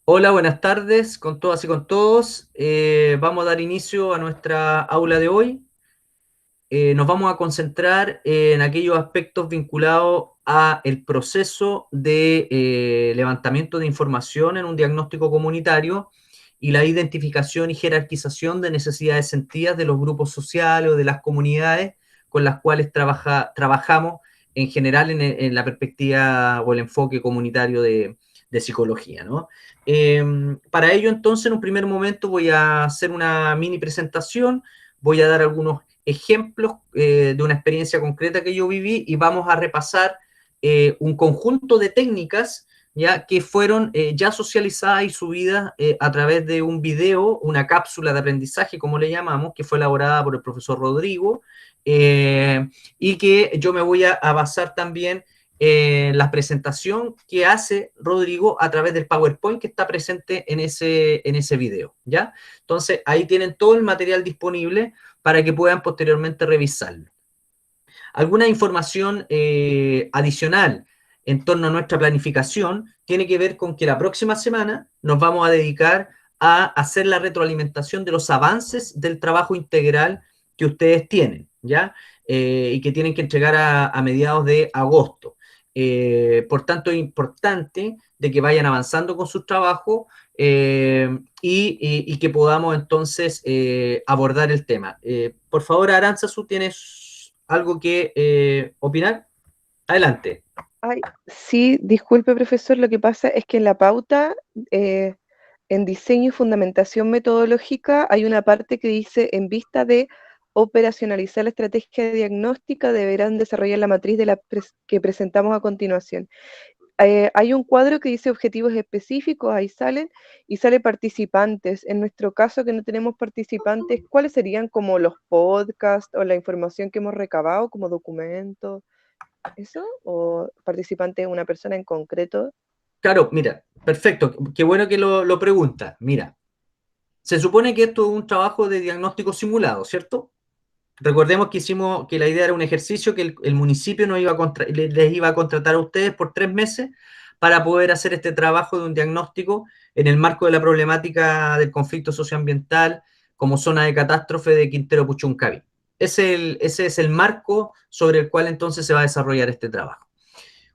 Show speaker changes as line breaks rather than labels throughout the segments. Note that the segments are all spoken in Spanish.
Hola, buenas tardes con todas y con todos. Vamos a dar inicio a nuestra aula de hoy. Nos vamos a concentrar en aquellos aspectos vinculados a el proceso de levantamiento de información en un diagnóstico comunitario y la identificación y jerarquización de necesidades sentidas de los grupos sociales o de las comunidades con las cuales trabajamos en general en la perspectiva o el enfoque comunitario de psicología, ¿no? Para ello, entonces, en un primer momento voy a hacer una mini presentación, voy a dar algunos ejemplos de una experiencia concreta que yo viví y vamos a repasar un conjunto de técnicas ya que fueron ya socializadas y subidas a través de un video, una cápsula de aprendizaje, como le llamamos, que fue elaborada por el profesor Rodrigo, y que yo me voy a basar también en la presentación que hace Rodrigo a través del PowerPoint que está presente en ese video, ¿ya? Entonces, ahí tienen todo el material disponible para que puedan posteriormente revisarlo. Alguna información adicional en torno a nuestra planificación tiene que ver con que la próxima semana nos vamos a dedicar a hacer la retroalimentación de los avances del trabajo integral que ustedes tienen, ¿ya? Y que tienen que entregar a mediados de agosto. Por tanto, es importante de que vayan avanzando con sus trabajos y que podamos entonces abordar el tema. Por favor, Arantzazu, ¿tienes algo que opinar? Adelante.
Ay, sí, disculpe, profesor, lo que pasa es que en la pauta, eh, en diseño y fundamentación metodológica, hay una parte que dice, en vista de operacionalizar la estrategia diagnóstica, deberán desarrollar la matriz que presentamos a continuación. Hay un cuadro que dice objetivos específicos, ahí salen, y sale participantes. En nuestro caso, que no tenemos participantes, ¿cuáles serían como los podcasts o la información que hemos recabado como documentos? ¿Eso? ¿O participante es una persona en concreto?
Claro, mira, perfecto. Qué bueno que lo preguntas. Mira, se supone que esto es un trabajo de diagnóstico simulado, ¿cierto? Recordemos que hicimos que la idea era un ejercicio que el municipio nos iba les iba a contratar a ustedes por 3 meses para poder hacer este trabajo de un diagnóstico en el marco de la problemática del conflicto socioambiental como zona de catástrofe de Quintero Puchuncaví. Ese es el marco sobre el cual entonces se va a desarrollar este trabajo.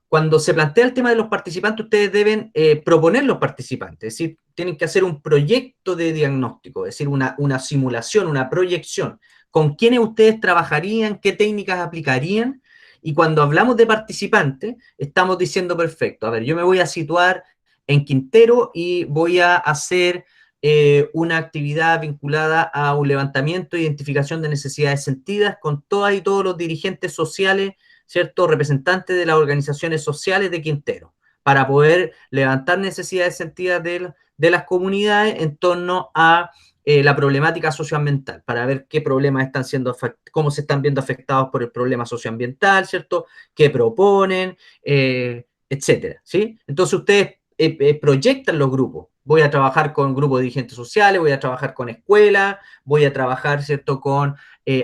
Cuando se plantea el tema de los participantes, ustedes deben proponer los participantes, es decir, tienen que hacer un proyecto de diagnóstico, es decir, una simulación, una proyección, con quiénes ustedes trabajarían, qué técnicas aplicarían, y cuando hablamos de participantes, estamos diciendo, perfecto, a ver, yo me voy a situar en Quintero y voy a hacer una actividad vinculada a un levantamiento e identificación de necesidades sentidas con todas y todos los dirigentes sociales, ¿cierto?, representantes de las organizaciones sociales de Quintero, para poder levantar necesidades sentidas de las comunidades en torno a la problemática socioambiental, para ver qué problemas están siendo, cómo se están viendo afectados por el problema socioambiental, ¿cierto?, qué proponen, etcétera, ¿sí? Entonces ustedes proyectan los grupos. Voy a trabajar con grupos de dirigentes sociales, voy a trabajar con escuelas, voy a trabajar, ¿cierto?, con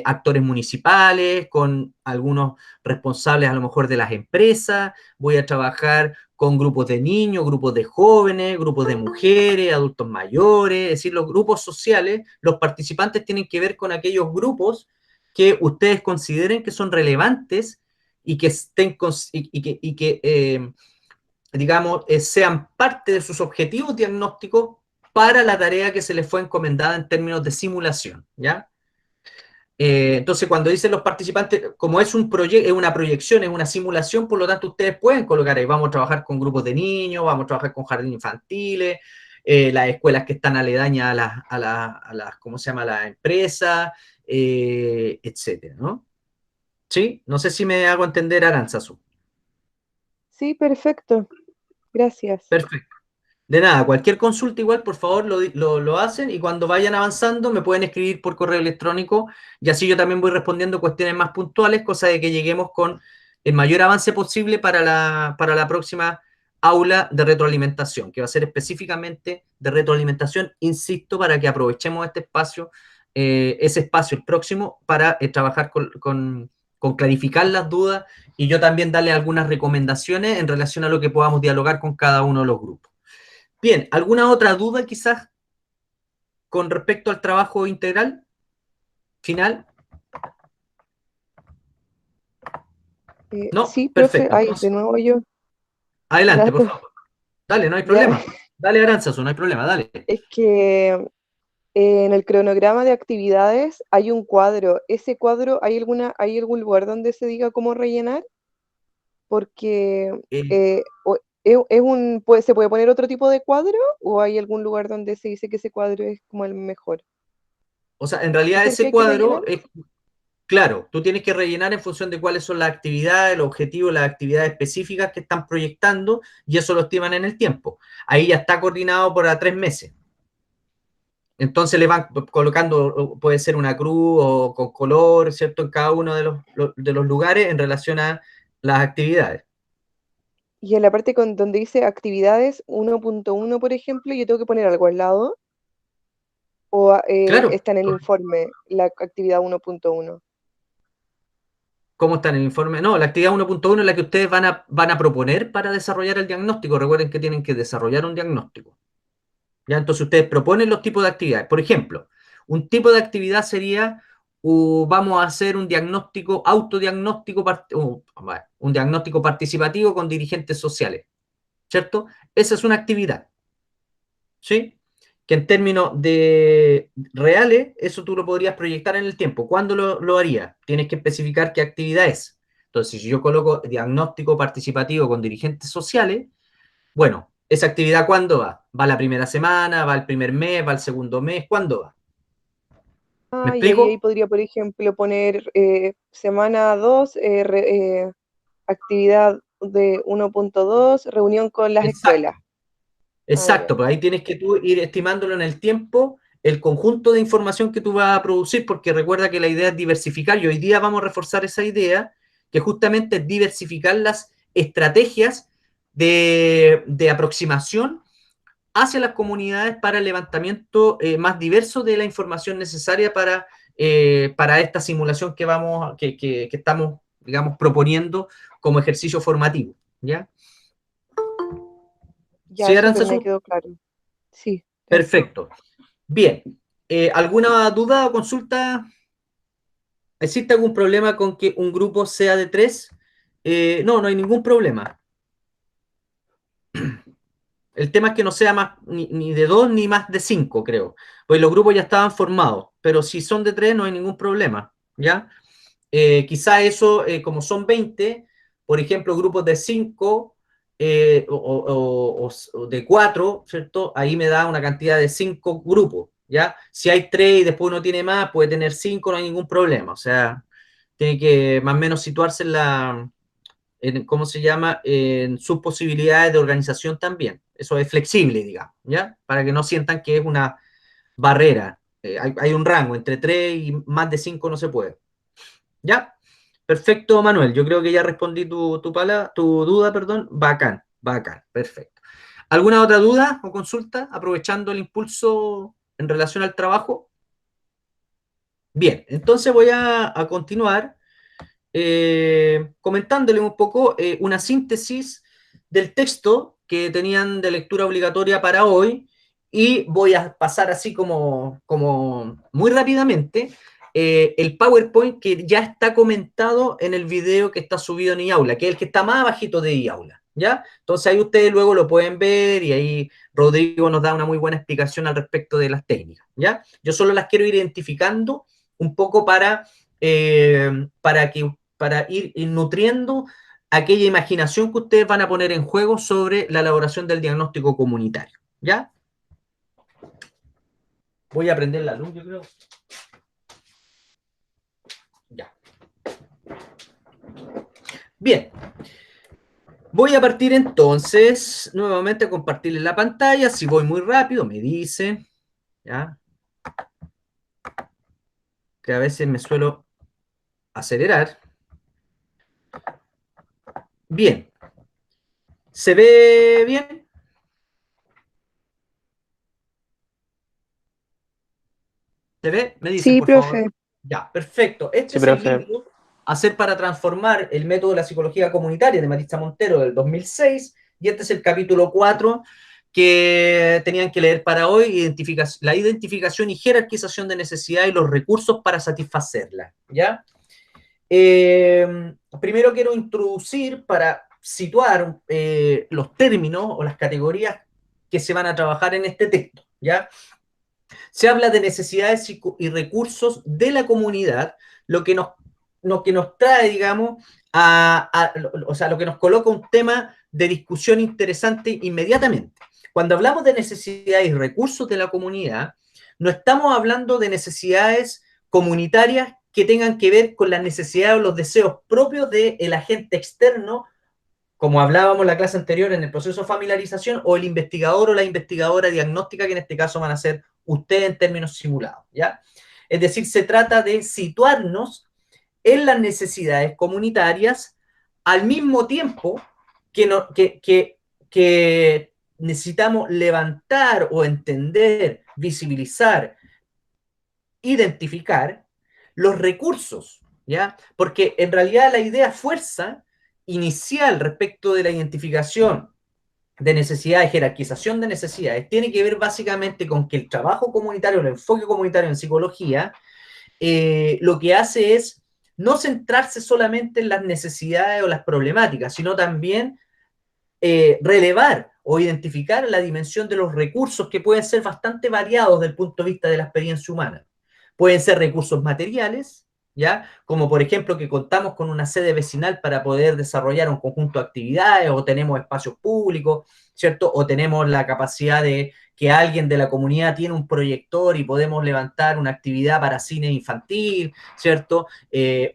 actores municipales, con algunos responsables a lo mejor de las empresas, voy a trabajar con grupos de niños, grupos de jóvenes, grupos de mujeres, adultos mayores, es decir, los grupos sociales, los participantes tienen que ver con aquellos grupos que ustedes consideren que son relevantes y que estén y que digamos, sean parte de sus objetivos diagnósticos para la tarea que se les fue encomendada en términos de simulación, ¿ya? Entonces, cuando dicen los participantes, como es un proyecto, es una proyección, es una simulación, por lo tanto, ustedes pueden colocar ahí, vamos a trabajar con grupos de niños, vamos a trabajar con jardines infantiles, las escuelas que están aledañas a las ¿cómo se llama?, la empresa, etcétera, ¿no? ¿Sí? No sé si me hago entender, Arantzazu.
Sí, perfecto. Gracias.
Perfecto. De nada, cualquier consulta igual, por favor, lo hacen y cuando vayan avanzando me pueden escribir por correo electrónico y así yo también voy respondiendo cuestiones más puntuales, cosa de que lleguemos con el mayor avance posible para la próxima aula de retroalimentación, que va a ser específicamente de retroalimentación, insisto, para que aprovechemos este espacio, ese espacio, el próximo, para trabajar con clarificar las dudas y yo también darle algunas recomendaciones en relación a lo que podamos dialogar con cada uno de los grupos. Bien, ¿alguna otra duda quizás con respecto al trabajo integral final? No,
Sí, profe,
perfecto.
ay, de
Entonces,
nuevo yo,
adelante, por
datos,
favor. Dale, no hay
ya,
problema. Dale, Aránzazu, no hay problema, dale.
es que en el cronograma de actividades hay un cuadro. ¿Ese cuadro hay algún lugar donde se diga cómo rellenar? Porque
Eh,
¿se puede poner otro tipo de cuadro o hay algún lugar donde se dice que ese cuadro es como el mejor?
o sea, en realidad
¿Es el que
ese
hay que rellenar?
cuadro es claro, tú tienes que rellenar en función de cuáles son las actividades, los objetivos, las actividades específicas que están proyectando y eso lo estiman en el tiempo. Ahí ya está coordinado por 3 meses. Entonces le van colocando, puede ser una cruz o con color, ¿cierto? En cada uno de los lugares en relación a las actividades.
Y en la parte donde dice actividades 1.1, por ejemplo, yo tengo que poner algo al lado o
Claro,
está en el informe la actividad 1.1.
¿cómo está en el informe? No, la actividad 1.1 es la que ustedes van a proponer para desarrollar el diagnóstico. Recuerden que tienen que desarrollar un diagnóstico. ¿Ya? Entonces ustedes proponen los tipos de actividades. Por ejemplo, un tipo de actividad sería, vamos a hacer un diagnóstico, autodiagnóstico, un diagnóstico participativo con dirigentes sociales, ¿cierto? Esa es una actividad, ¿sí? Que en términos de reales, eso tú lo podrías proyectar en el tiempo. ¿Cuándo lo harías? Tienes que especificar qué actividad es. Entonces, si yo coloco diagnóstico participativo con dirigentes sociales, bueno, ¿esa actividad cuándo va? ¿Va la primera semana? ¿Va el primer mes? ¿Va el segundo mes? ¿Cuándo va? ¿Me
Ah, y ahí
explico?
podría, por ejemplo, poner semana 2, actividad de 1.2, reunión con las escuelas.
Exacto,
Ah, ya.
exacto. Pues ahí tienes que tú ir estimándolo en el tiempo, el conjunto de información que tú vas a producir, porque recuerda que la idea es diversificar y hoy día vamos a reforzar esa idea, que justamente es diversificar las estrategias de aproximación hacia las comunidades para el levantamiento más diverso de la información necesaria para esta simulación que estamos, digamos, proponiendo como ejercicio formativo. ¿Ya? ¿Sí,
Ya, súper, me
Aranzazu?
quedó claro. Sí, gracias.
Perfecto. Bien. ¿Alguna duda o consulta? ¿Existe algún problema con que un grupo sea de 3? No, no hay ningún problema. El tema es que no sea más ni de 2 ni más de 5, creo. Pues los grupos ya estaban formados, pero si son de 3 no hay ningún problema, ¿ya? Quizá eso, como son 20, por ejemplo, grupos de 5 o de 4, ¿cierto? Ahí me da una cantidad de 5 grupos, ¿ya? Si hay 3 y después uno tiene más, puede tener 5, no hay ningún problema. O sea, tiene que más o menos situarse ¿cómo se llama? En sus posibilidades de organización también. Eso es flexible, digamos, ¿ya? Para que no sientan que es una barrera. Hay un rango, entre 3 y más de 5 no se puede. ¿Ya? Perfecto, Manuel. Yo creo que ya respondí tu duda, perdón. Bacán, bacán, perfecto. ¿Alguna otra duda o consulta aprovechando el impulso en relación al trabajo? Bien, entonces voy a continuar comentándole un poco una síntesis del texto que tenían de lectura obligatoria para hoy y voy a pasar así como muy rápidamente el PowerPoint que ya está comentado en el video que está subido en iAula, que es el que está más abajito de iAula, ¿ya? Entonces ahí ustedes luego lo pueden ver y ahí Rodrigo nos da una muy buena explicación al respecto de las técnicas, ¿ya? Yo solo las quiero ir identificando un poco para ir nutriendo aquella imaginación que ustedes van a poner en juego sobre la elaboración del diagnóstico comunitario. ¿Ya? Voy a prender la luz, yo creo. Ya. Bien. Voy a partir entonces nuevamente a compartirles la pantalla. Si voy muy rápido, me dice. ¿Ya? Que a veces me suelo acelerar. Bien. ¿Se ve bien? ¿Se ve? Me dicen,
Sí,
por favor.
profe.
Ya, perfecto. Este
Sí,
es el
profe.
libro Hacer para transformar el método de la psicología comunitaria de Marisa Montero del 2006 y este es el capítulo 4 que tenían que leer para hoy, la identificación y jerarquización de necesidades y los recursos para satisfacerlas, ¿ya? Primero quiero introducir para situar los términos o las categorías que se van a trabajar en este texto, ¿ya? Se habla de necesidades y recursos de la comunidad, lo que nos trae, digamos, o sea, lo que nos coloca un tema de discusión interesante inmediatamente. Cuando hablamos de necesidades y recursos de la comunidad, no estamos hablando de necesidades comunitarias que tengan que ver con las necesidades o los deseos propios del agente externo, como hablábamos en la clase anterior en el proceso de familiarización, o el investigador o la investigadora diagnóstica, que en este caso van a ser ustedes en términos simulados, ¿ya? Es decir, se trata de situarnos en las necesidades comunitarias al mismo tiempo que, no, que necesitamos levantar o entender, visibilizar, identificar los recursos, ¿ya? Porque en realidad la idea fuerza inicial respecto de la identificación de necesidades, jerarquización de necesidades, tiene que ver básicamente con que el trabajo comunitario, el enfoque comunitario en psicología, lo que hace es no centrarse solamente en las necesidades o las problemáticas, sino también relevar o identificar la dimensión de los recursos que pueden ser bastante variados desde el punto de vista de la experiencia humana. Pueden ser recursos materiales, ¿ya? Como por ejemplo que contamos con una sede vecinal para poder desarrollar un conjunto de actividades, o tenemos espacios públicos, ¿cierto? O tenemos la capacidad de que alguien de la comunidad tiene un proyector y podemos levantar una actividad para cine infantil, ¿cierto?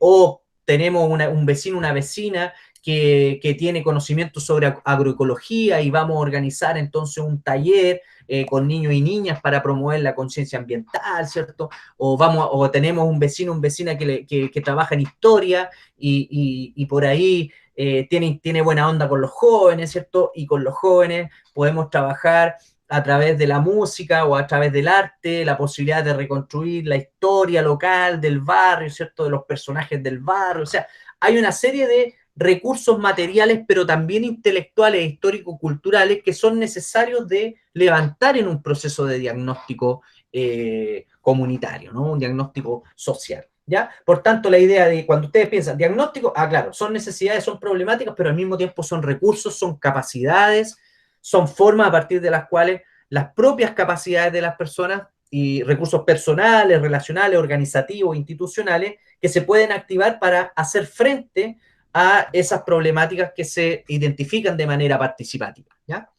O tenemos un vecino, una vecina que tiene conocimiento sobre agroecología y vamos a organizar entonces un taller con niños y niñas para promover la conciencia ambiental, ¿cierto? O tenemos un vecino, una vecina que trabaja en historia y por ahí tiene buena onda con los jóvenes, ¿cierto? Y con los jóvenes podemos trabajar a través de la música o a través del arte, la posibilidad de reconstruir la historia local del barrio, ¿cierto? De los personajes del barrio. O sea, hay una serie de recursos materiales, pero también intelectuales e histórico-culturales que son necesarios de levantar en un proceso de diagnóstico comunitario, ¿no? Un diagnóstico social. ¿Ya? Por tanto, la idea de cuando ustedes piensan diagnóstico, claro, son necesidades, son problemáticas, pero al mismo tiempo son recursos, son capacidades, son formas a partir de las cuales las propias capacidades de las personas y recursos personales, relacionales, organizativos, institucionales, que se pueden activar para hacer frente a esas problemáticas que se identifican de manera participativa, ¿ya?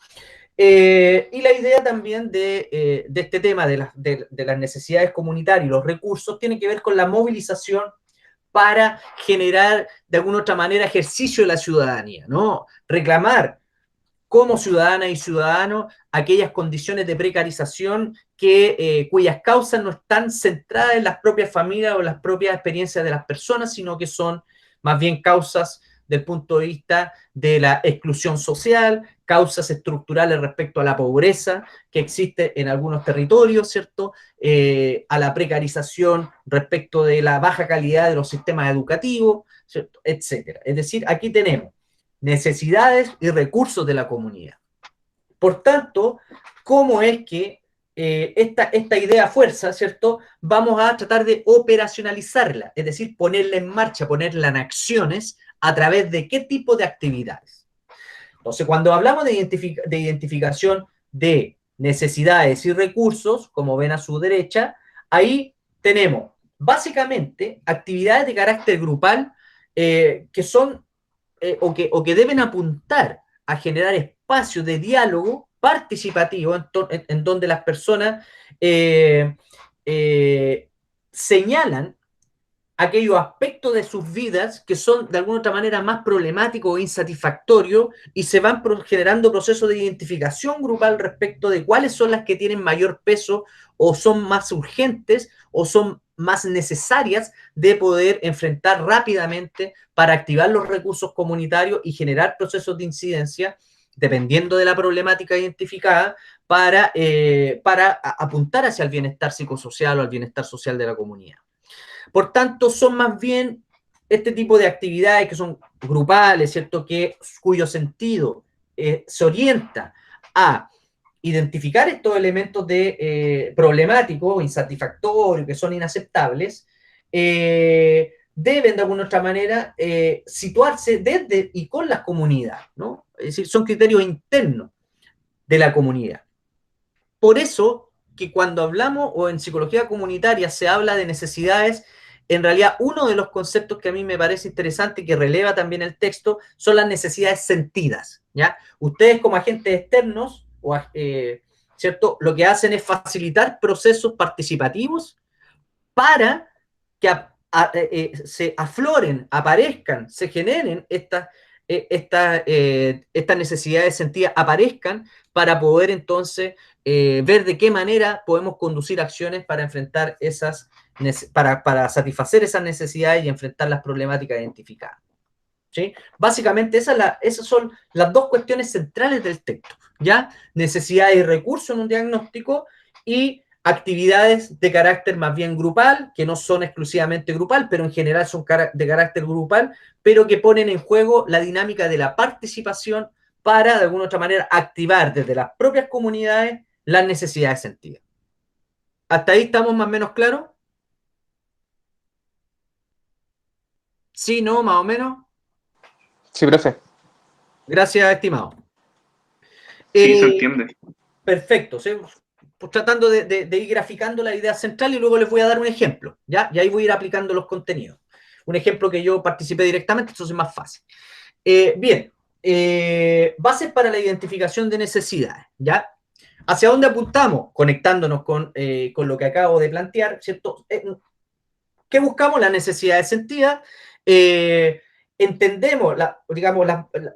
Y la idea también de este tema de las necesidades comunitarias y los recursos tiene que ver con la movilización para generar de alguna otra manera ejercicio de la ciudadanía, ¿no? Reclamar como ciudadanas y ciudadanos aquellas condiciones de precarización cuyas causas no están centradas en las propias familias o las propias experiencias de las personas, sino que son más bien causas del punto de vista de la exclusión social, causas estructurales respecto a la pobreza que existe en algunos territorios, ¿cierto? A la precarización respecto de la baja calidad de los sistemas educativos, ¿cierto? Etcétera. Es decir, aquí tenemos necesidades y recursos de la comunidad. Por tanto, ¿cómo es que esta idea fuerza, ¿cierto? Vamos a tratar de operacionalizarla, es decir, ponerla en marcha, ponerla en acciones a través de qué tipo de actividades. Entonces, cuando hablamos de identificación de necesidades y recursos, como ven a su derecha, ahí tenemos básicamente actividades de carácter grupal que son o que deben apuntar a generar espacios de diálogo participativo en donde las personas eh, eh, señalan aquellos aspectos de sus vidas que son de alguna otra manera más problemáticos o insatisfactorios y se van generando procesos de identificación grupal respecto de cuáles son las que tienen mayor peso o son más urgentes o son más necesarias de poder enfrentar rápidamente para activar los recursos comunitarios y generar procesos de incidencia dependiendo de la problemática identificada para apuntar hacia el bienestar psicosocial o al bienestar social de la comunidad. Por tanto, son más bien este tipo de actividades que son grupales, ¿cierto? Cuyo sentido se orienta a identificar estos elementos de problemáticos o insatisfactorios que son inaceptables, deben de alguna otra manera situarse desde y con las comunidades, ¿no? Es decir, son criterios internos de la comunidad. Por eso que cuando hablamos o en psicología comunitaria se habla de necesidades, en realidad uno de los conceptos que a mí me parece interesante y que releva también el texto son las necesidades sentidas, ¿ya? Ustedes como agentes externos, ¿cierto? Lo que hacen es facilitar procesos participativos para que se afloren, aparezcan, se generen estas necesidades sentidas, aparezcan para poder entonces ver de qué manera podemos conducir acciones para enfrentar para satisfacer esas necesidades y enfrentar las problemáticas identificadas. ¿Sí? Básicamente esas son las dos cuestiones centrales del texto, ¿ya? Necesidades y recursos en un diagnóstico y actividades de carácter más bien grupal, que no son exclusivamente grupal, pero en general son de carácter grupal, pero que ponen en juego la dinámica de la participación para, de alguna otra manera, activar desde las propias comunidades las necesidades sentidas. ¿Hasta ahí estamos más o menos claros? ¿Sí, no, más o menos?
Sí, profe.
Gracias, estimado.
Sí, se entiende.
Perfecto. ¿Sí? Pues tratando de ir graficando la idea central y luego les voy a dar un ejemplo, ¿ya? Y ahí voy a ir aplicando los contenidos. Un ejemplo que yo participé directamente, entonces es más fácil. Bien, bases para la identificación de necesidades, ¿ya? ¿Hacia dónde apuntamos? Conectándonos con lo que acabo de plantear, ¿cierto? ¿Qué buscamos? Las necesidades sentidas. Entendemos, digamos,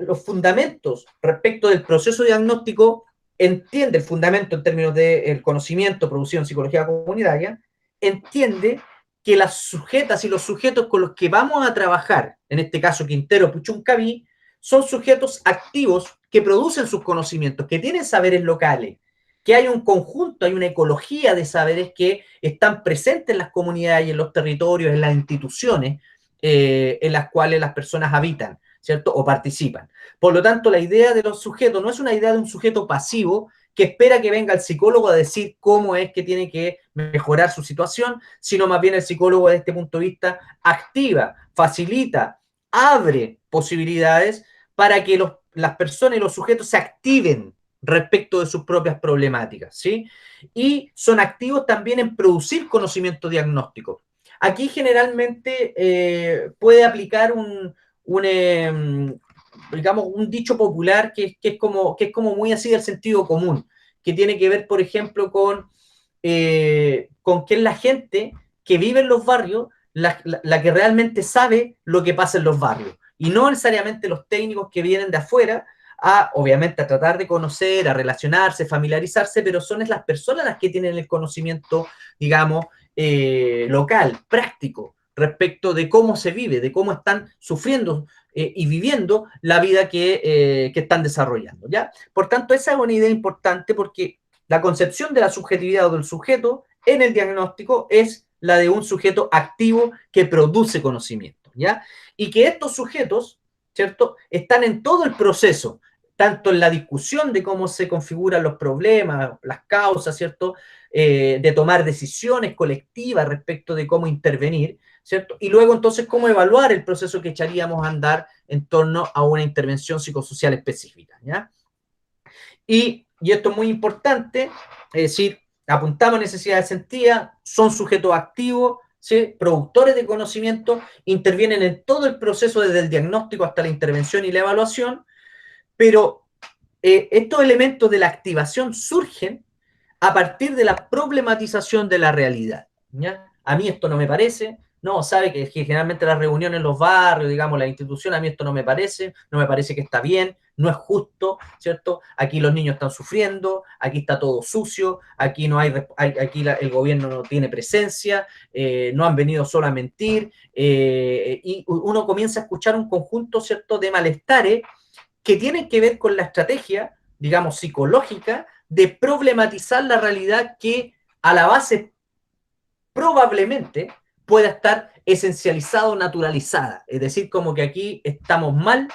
los fundamentos respecto del proceso diagnóstico, entiende el fundamento en términos del conocimiento producido en psicología comunitaria, entiende que las sujetas y los sujetos con los que vamos a trabajar, en este caso Quintero, Puchuncaví, son sujetos activos que producen sus conocimientos, que tienen saberes locales, que hay un conjunto, hay una ecología de saberes que están presentes en las comunidades y en los territorios, en las instituciones en las cuales las personas habitan, ¿cierto? O participan. Por lo tanto, la idea de los sujetos no es una idea de un sujeto pasivo que espera que venga el psicólogo a decir cómo es que tiene que mejorar su situación, sino más bien el psicólogo desde este punto de vista activa, facilita, abre posibilidades para que las personas y los sujetos se activen respecto de sus propias problemáticas, ¿sí? Y son activos también en producir conocimiento diagnóstico. Aquí generalmente puede aplicar digamos, un dicho popular que es como muy así del sentido común, que tiene que ver, por ejemplo, con que es la gente que vive en los barrios la que realmente sabe lo que pasa en los barrios, y no necesariamente los técnicos que vienen de afuera, obviamente, a tratar de conocer, a relacionarse, familiarizarse, pero son las personas las que tienen el conocimiento, digamos, local, práctico, respecto de cómo se vive, de cómo están sufriendo y viviendo la vida que están desarrollando, ¿ya? Por tanto, esa es una idea importante porque la concepción de la subjetividad o del sujeto en el diagnóstico es la de un sujeto activo que produce conocimiento, ¿ya? Y que estos sujetos, ¿cierto?, están en todo el proceso, tanto en la discusión de cómo se configuran los problemas, las causas, ¿cierto?, de tomar decisiones colectivas respecto de cómo intervenir, ¿cierto? Y luego entonces cómo evaluar el proceso que echaríamos a andar en torno a una intervención psicosocial específica, ¿ya? Y esto es muy importante, es decir, apuntamos a necesidades sentidas, son sujetos activos, ¿sí?, productores de conocimiento, intervienen en todo el proceso desde el diagnóstico hasta la intervención y la evaluación, pero estos elementos de la activación surgen a partir de la problematización de la realidad, ¿ya? A mí esto no me parece, no, sabe que generalmente las reuniones en los barrios, digamos, la institución, a mí esto no me parece que está bien, no es justo, ¿cierto? Aquí los niños están sufriendo, aquí está todo sucio, aquí no aquí el gobierno no tiene presencia, no han venido solo a mentir, y uno comienza a escuchar un conjunto, ¿cierto?, de malestares que tienen que ver con la estrategia, digamos, psicológica de problematizar la realidad que a la base probablemente pueda estar esencializada o naturalizada. Es decir, como que aquí estamos mal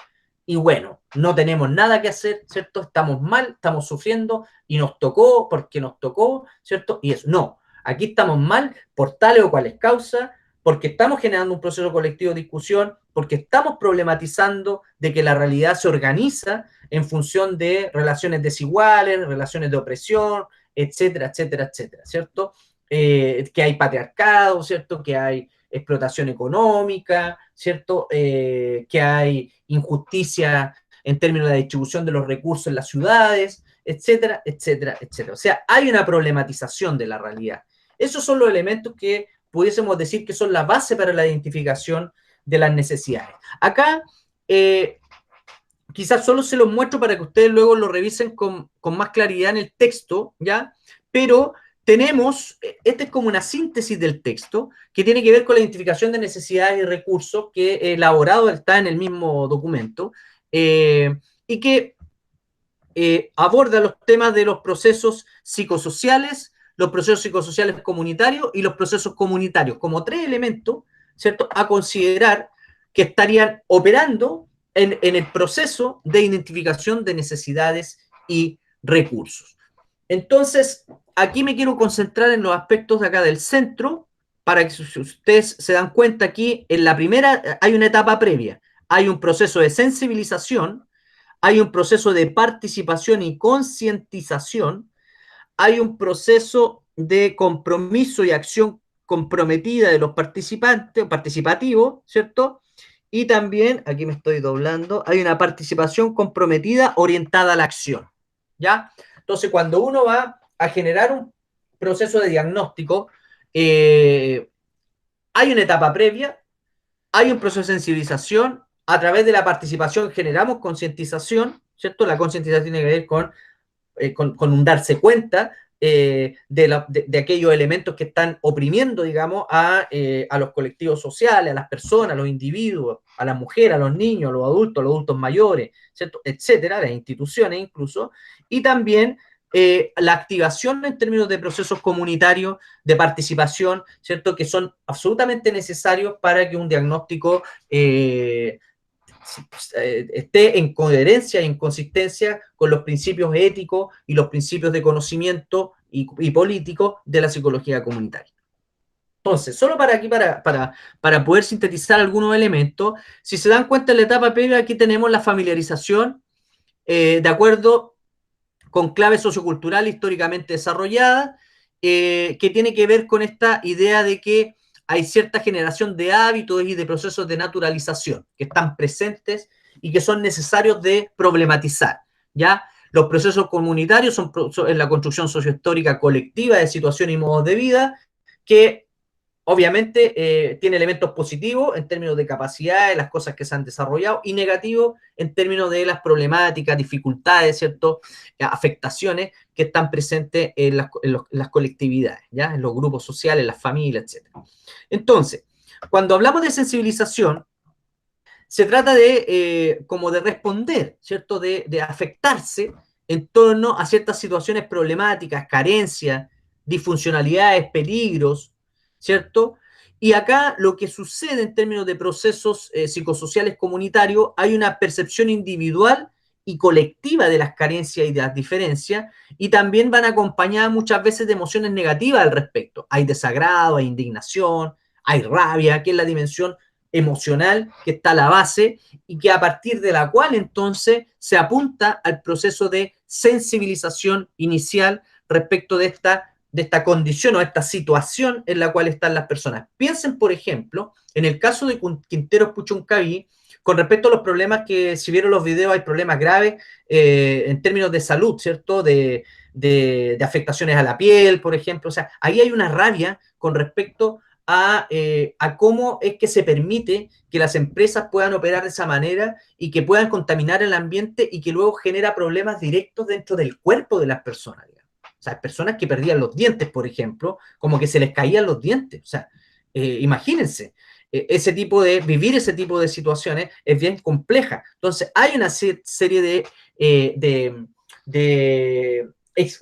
y bueno, no tenemos nada que hacer, ¿cierto? Estamos mal, estamos sufriendo y nos tocó porque nos tocó, ¿cierto? Y eso, no, aquí estamos mal por tales o cuales causas, porque estamos generando un proceso colectivo de discusión, porque estamos problematizando de que la realidad se organiza en función de relaciones desiguales, relaciones de opresión, etcétera, etcétera, etcétera, ¿cierto? Que hay patriarcado, ¿cierto? Que hay explotación económica, ¿cierto? Que hay injusticia en términos de la distribución de los recursos en las ciudades, etcétera, etcétera, etcétera. O sea, hay una problematización de la realidad. Esos son los elementos que pudiésemos decir que son la base para la identificación de las necesidades. Acá, quizás solo se los muestro para que ustedes luego lo revisen con más claridad en el texto, ¿ya? Pero tenemos, esta es como una síntesis del texto que tiene que ver con la identificación de necesidades y recursos que elaborado está en el mismo documento y que aborda los temas de los procesos psicosociales, los procesos psicosociales comunitarios y los procesos comunitarios, como tres elementos, ¿cierto?, a considerar que estarían operando en el proceso de identificación de necesidades y recursos. Entonces, aquí me quiero concentrar en los aspectos de acá del centro, para que si ustedes se dan cuenta aquí, en la primera hay una etapa previa, hay un proceso de sensibilización, hay un proceso de participación y concientización, hay un proceso de compromiso y acción comprometida de los participantes, participativo, ¿cierto? Y también, aquí me estoy doblando, hay una participación comprometida orientada a la acción, ¿ya? Entonces, cuando uno va a generar un proceso de diagnóstico, hay una etapa previa, hay un proceso de sensibilización, a través de la participación generamos concientización, ¿cierto? La concientización tiene que ver con un darse cuenta de aquellos elementos que están oprimiendo, digamos, a los colectivos sociales, a las personas, a los individuos, a las mujeres, a los niños, a los adultos mayores, ¿cierto?, etcétera, a las instituciones incluso, y también la activación en términos de procesos comunitarios de participación, ¿cierto?, que son absolutamente necesarios para que un diagnóstico esté en coherencia y en consistencia con los principios éticos y los principios de conocimiento y político de la psicología comunitaria. Entonces, solo para poder sintetizar algunos elementos, si se dan cuenta en la etapa previa, aquí tenemos la familiarización de acuerdo con clave sociocultural históricamente desarrollada, que tiene que ver con esta idea de que hay cierta generación de hábitos y de procesos de naturalización que están presentes y que son necesarios de problematizar, ¿ya? Los procesos comunitarios son la construcción sociohistórica colectiva de situaciones y modos de vida que obviamente tiene elementos positivos en términos de capacidades, las cosas que se han desarrollado, y negativos en términos de las problemáticas, dificultades, ¿cierto?, afectaciones que están presentes en las colectividades, ¿ya?, en los grupos sociales, en las familias, etc. Entonces, cuando hablamos de sensibilización, se trata de como de responder, ¿cierto?, de afectarse en torno a ciertas situaciones problemáticas, carencias, disfuncionalidades, peligros, ¿cierto? Y acá lo que sucede en términos de procesos psicosociales comunitarios, hay una percepción individual y colectiva de las carencias y de las diferencias, y también van acompañadas muchas veces de emociones negativas al respecto. Hay desagrado, hay indignación, hay rabia, que es la dimensión emocional que está a la base y que a partir de la cual entonces se apunta al proceso de sensibilización inicial respecto de esta condición o esta situación en la cual están las personas. Piensen, por ejemplo, en el caso de Quinteros Puchuncaví, con respecto a los problemas que, si vieron los videos, hay problemas graves en términos de salud, ¿cierto? De afectaciones a la piel, por ejemplo. O sea, ahí hay una rabia con respecto a cómo es que se permite que las empresas puedan operar de esa manera y que puedan contaminar el ambiente y que luego genera problemas directos dentro del cuerpo de las personas. O sea, personas que perdían los dientes, por ejemplo, como que se les caían los dientes. O sea, imagínense, vivir ese tipo de situaciones es bien compleja. Entonces, hay una serie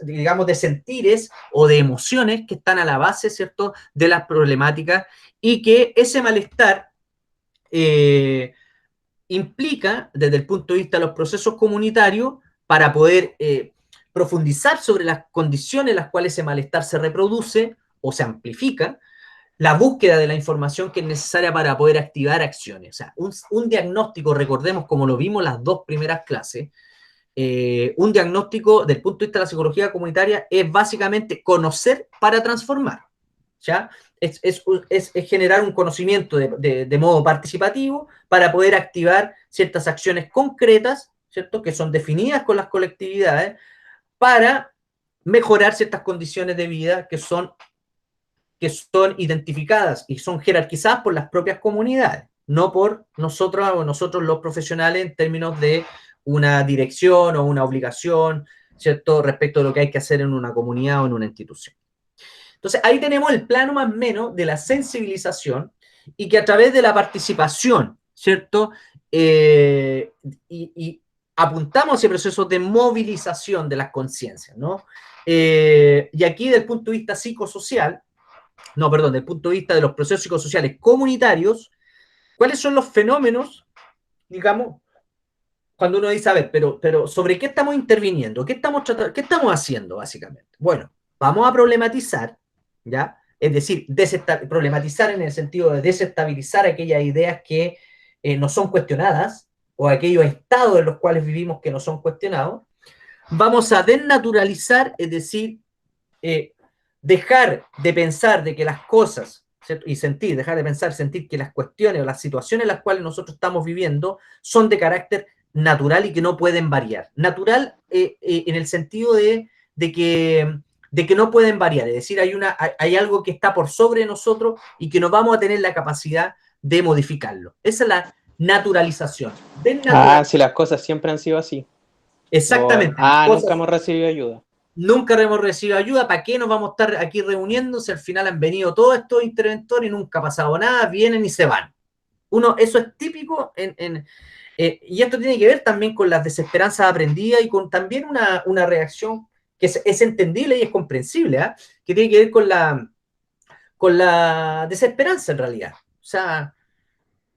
digamos, de sentires o de emociones que están a la base, ¿cierto?, de las problemáticas y que ese malestar implica, desde el punto de vista de los procesos comunitarios, para poder profundizar sobre las condiciones en las cuales ese malestar se reproduce o se amplifica, la búsqueda de la información que es necesaria para poder activar acciones. O sea, un diagnóstico, recordemos como lo vimos las dos primeras clases, un diagnóstico del punto de vista de la psicología comunitaria es básicamente conocer para transformar. ¿Ya? Es generar un conocimiento de modo participativo para poder activar ciertas acciones concretas, ¿cierto? Que son definidas con las colectividades para mejorar ciertas condiciones de vida que son identificadas y son jerarquizadas por las propias comunidades, no por nosotros o nosotros los profesionales en términos de una dirección o una obligación, ¿cierto? Respecto a lo que hay que hacer en una comunidad o en una institución. Entonces, ahí tenemos el plano más o menos de la sensibilización y que a través de la participación, ¿cierto? Y apuntamos a ese proceso de movilización de las conciencias, ¿no? Y aquí, desde el punto de vista psicosocial, del punto de vista de los procesos psicosociales comunitarios, ¿cuáles son los fenómenos, digamos, cuando uno dice, a ver, pero ¿sobre qué estamos interviniendo? ¿Qué estamos tratando? ¿Qué estamos haciendo, básicamente? Bueno, vamos a problematizar, ¿ya? Es decir, problematizar en el sentido de desestabilizar aquellas ideas que no son cuestionadas o aquellos estados en los cuales vivimos que no son cuestionados. Vamos a desnaturalizar, es decir, dejar de pensar de que las cosas, ¿cierto? Y dejar de pensar, sentir que las cuestiones o las situaciones en las cuales nosotros estamos viviendo son de carácter natural y que no pueden variar. Natural en el sentido de que no pueden variar, es decir, hay algo que está por sobre nosotros y que no vamos a tener la capacidad de modificarlo. Esa es la naturalización.
Si las cosas siempre han sido así.
Exactamente.
Nunca hemos recibido ayuda.
Nunca hemos recibido ayuda. ¿Para qué nos vamos a estar aquí reuniéndose? Al final han venido todos estos interventores y nunca ha pasado nada, vienen y se van. Eso es típico y esto tiene que ver también con las desesperanzas aprendidas y con también una reacción que es entendible y es comprensible, ¿eh? Que tiene que ver con la desesperanza en realidad. O sea,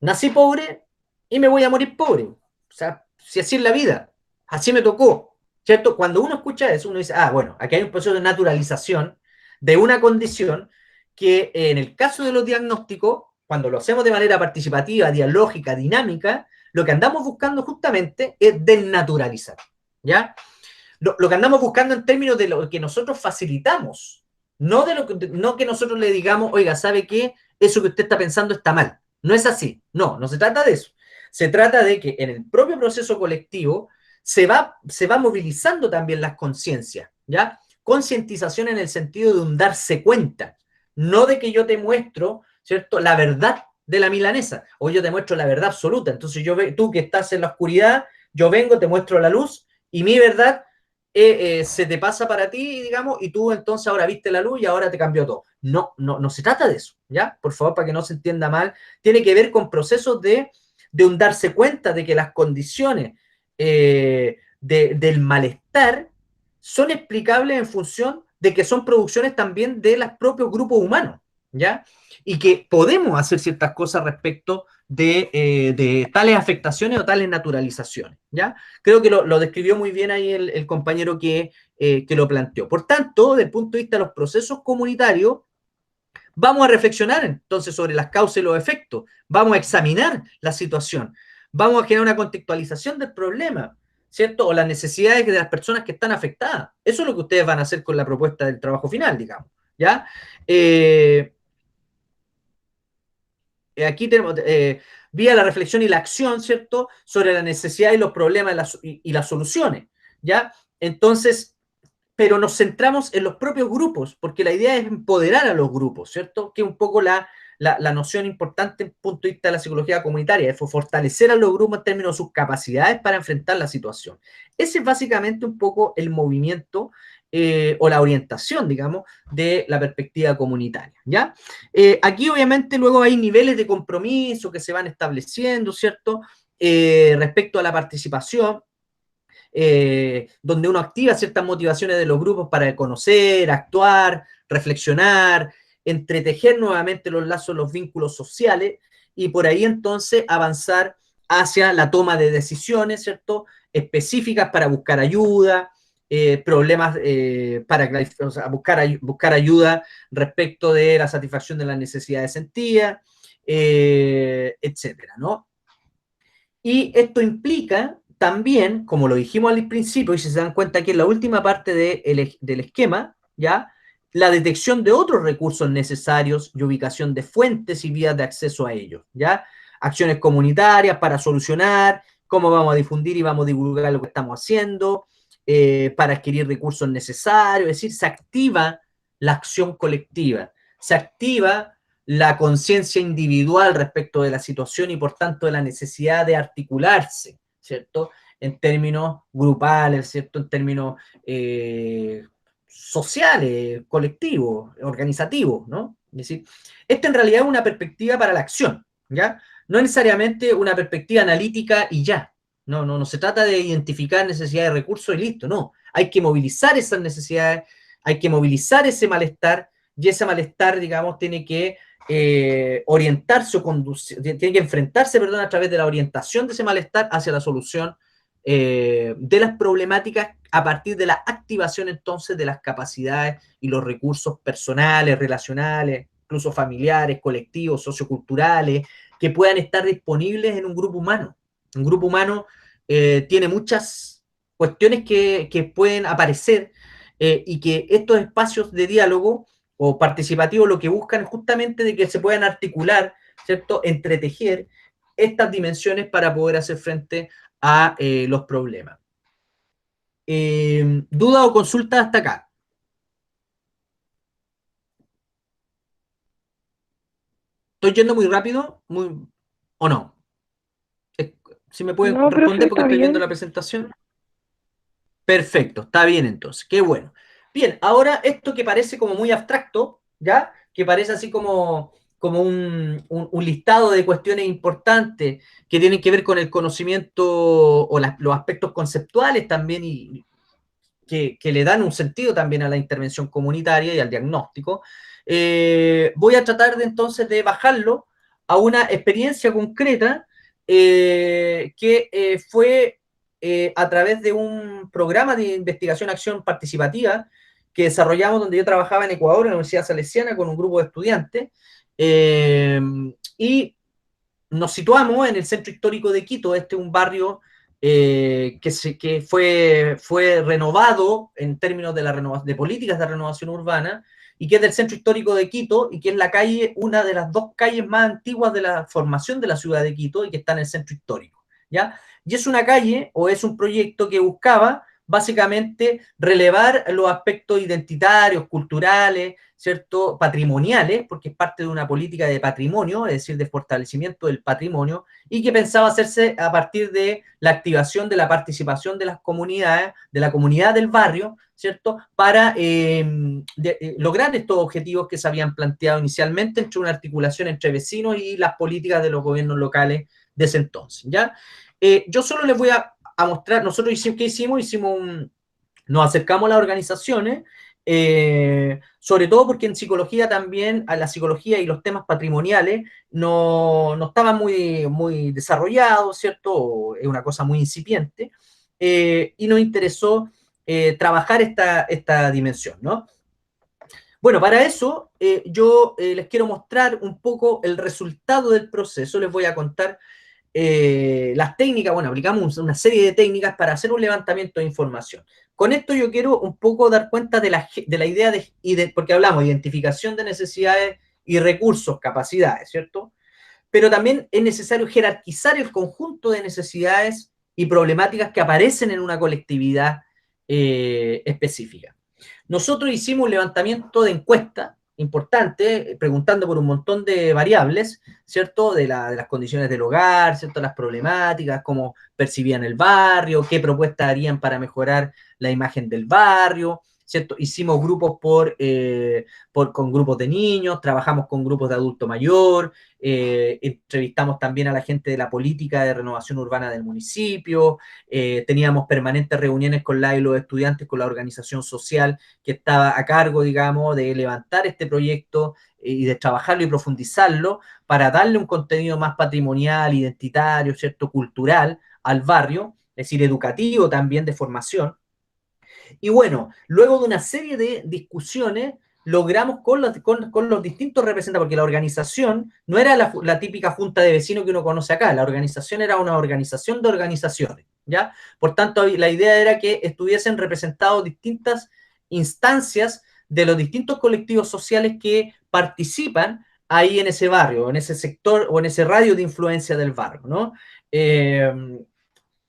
nací pobre y me voy a morir pobre. O sea, si así es la vida, así me tocó, ¿cierto? Cuando uno escucha eso, uno dice, bueno, aquí hay un proceso de naturalización de una condición que en el caso de los diagnósticos, cuando lo hacemos de manera participativa, dialógica, dinámica, lo que andamos buscando justamente es desnaturalizar, ¿ya? Lo que andamos buscando en términos de lo que nosotros facilitamos, no que nosotros le digamos, oiga, ¿sabe qué? Eso que usted está pensando está mal. No es así. No se trata de eso. Se trata de que en el propio proceso colectivo se va movilizando también las conciencias, ¿ya? Concientización en el sentido de un darse cuenta, no de que yo te muestro, ¿cierto?, la verdad de la milanesa, o yo te muestro la verdad absoluta. Entonces tú que estás en la oscuridad, yo vengo, te muestro la luz, y mi verdad se te pasa para ti, digamos, y tú entonces ahora viste la luz y ahora te cambió todo. No se trata de eso, ¿ya? Por favor, para que no se entienda mal, tiene que ver con procesos de un darse cuenta de que las condiciones del malestar son explicables en función de que son producciones también de los propios grupos humanos, ¿ya? Y que podemos hacer ciertas cosas respecto de tales afectaciones o tales naturalizaciones, ¿ya? Creo que lo describió muy bien ahí el compañero que lo planteó. Por tanto, desde el punto de vista de los procesos comunitarios, vamos a reflexionar entonces sobre las causas y los efectos, vamos a examinar la situación, vamos a generar una contextualización del problema, ¿cierto? O las necesidades de las personas que están afectadas. Eso es lo que ustedes van a hacer con la propuesta del trabajo final, digamos, ¿ya? Aquí tenemos, vía la reflexión y la acción, ¿cierto?, sobre la necesidad y los problemas y las soluciones, ¿ya? Entonces, pero nos centramos en los propios grupos, porque la idea es empoderar a los grupos, ¿cierto? Que es un poco la noción importante desde el punto de vista de la psicología comunitaria, es fortalecer a los grupos en términos de sus capacidades para enfrentar la situación. Ese es básicamente un poco el movimiento o la orientación, digamos, de la perspectiva comunitaria, ¿ya? Aquí, obviamente, luego hay niveles de compromiso que se van estableciendo, ¿cierto? Respecto a la participación, donde uno activa ciertas motivaciones de los grupos para conocer, actuar, reflexionar, entretejer nuevamente los lazos, los vínculos sociales, y por ahí entonces avanzar hacia la toma de decisiones, ¿cierto?, específicas para buscar ayuda, problemas para o sea, buscar ayuda respecto de la satisfacción de las necesidades sentidas, etcétera, ¿no? Y esto implica también, como lo dijimos al principio, y si se dan cuenta aquí en la última parte del esquema, ¿ya?, la detección de otros recursos necesarios y ubicación de fuentes y vías de acceso a ellos, ¿ya? Acciones comunitarias para solucionar, cómo vamos a difundir y vamos a divulgar lo que estamos haciendo, para adquirir recursos necesarios, es decir, se activa la acción colectiva, se activa la conciencia individual respecto de la situación y, por tanto, de la necesidad de articularse, ¿cierto?, en términos grupales, ¿cierto?, en términos sociales, colectivos, organizativos, ¿no? Es decir, esta en realidad es una perspectiva para la acción, ¿ya? No necesariamente una perspectiva analítica y ya. No se trata de identificar necesidades de recursos y listo, no. Hay que movilizar esas necesidades, hay que movilizar ese malestar, y ese malestar, digamos, tiene que orientarse o conducir, tiene que enfrentarse, perdón, a través de la orientación de ese malestar hacia la solución de las problemáticas a partir de la activación entonces de las capacidades y los recursos personales, relacionales, incluso familiares, colectivos, socioculturales, que puedan estar disponibles en un grupo humano. Un grupo humano tiene muchas cuestiones que pueden aparecer y que estos espacios de diálogo o participativos lo que buscan es justamente de que se puedan articular, ¿cierto?, entretejer estas dimensiones para poder hacer frente a los problemas. ¿Duda o consulta hasta acá? ¿Estoy yendo muy rápido? ¿O no? Si me pueden
No, profe,
responder porque
está
estoy viendo
bien.
la presentación. Perfecto, está bien entonces, qué bueno. Bien, ahora esto que parece como muy abstracto, ¿ya? Que parece así como un listado de cuestiones importantes que tienen que ver con el conocimiento o los aspectos conceptuales también y que le dan un sentido también a la intervención comunitaria y al diagnóstico. Voy a tratar de entonces de bajarlo a una experiencia concreta que fue a través de un programa de investigación-acción participativa que desarrollamos donde yo trabajaba en Ecuador, en la Universidad Salesiana, con un grupo de estudiantes, y nos situamos en el centro histórico de Quito. Este es un barrio que fue renovado en términos de políticas de renovación urbana, y que es del centro histórico de Quito, y que es la calle, una de las dos calles más antiguas de la formación de la ciudad de Quito, y que está en el centro histórico, ¿ya? Y es una calle, o es un proyecto que buscaba básicamente relevar los aspectos identitarios, culturales, ¿cierto?, patrimoniales, porque es parte de una política de patrimonio, es decir, de fortalecimiento del patrimonio, y que pensaba hacerse a partir de la activación de la participación de las comunidades, de la comunidad del barrio, ¿cierto?, para lograr estos objetivos que se habían planteado inicialmente entre una articulación entre vecinos y las políticas de los gobiernos locales de ese entonces, ¿ya? Yo solo les voy a mostrar, nosotros ¿qué hicimos? Nos acercamos a las organizaciones, sobre todo porque en psicología también, a la psicología y los temas patrimoniales no estaban muy desarrollados, ¿cierto? Es una cosa muy incipiente, y nos interesó trabajar esta dimensión, ¿no? Bueno, para eso yo les quiero mostrar un poco el resultado del proceso. Les voy a contar las técnicas. Bueno, aplicamos una serie de técnicas para hacer un levantamiento de información. Con esto yo quiero un poco dar cuenta de la idea porque hablamos de identificación de necesidades y recursos, capacidades, ¿cierto? Pero también es necesario jerarquizar el conjunto de necesidades y problemáticas que aparecen en una colectividad específica. Nosotros hicimos un levantamiento de encuesta importante, preguntando por un montón de variables, ¿cierto? De las condiciones del hogar, ¿cierto? Las problemáticas, cómo percibían el barrio, qué propuestas harían para mejorar la imagen del barrio, ¿cierto? Hicimos grupos con grupos de niños, trabajamos con grupos de adulto mayor, entrevistamos también a la gente de la política de renovación urbana del municipio, teníamos permanentes reuniones con la y los estudiantes, con la organización social que estaba a cargo, digamos, de levantar este proyecto y de trabajarlo y profundizarlo para darle un contenido más patrimonial, identitario, ¿cierto? Cultural al barrio, es decir, educativo también de formación. Y bueno, luego de una serie de discusiones, logramos con los distintos representantes, porque la organización no era la típica junta de vecinos que uno conoce acá, la organización era una organización de organizaciones, ¿ya? Por tanto, la idea era que estuviesen representados distintas instancias de los distintos colectivos sociales que participan ahí en ese barrio, en ese sector o en ese radio de influencia del barrio, ¿no?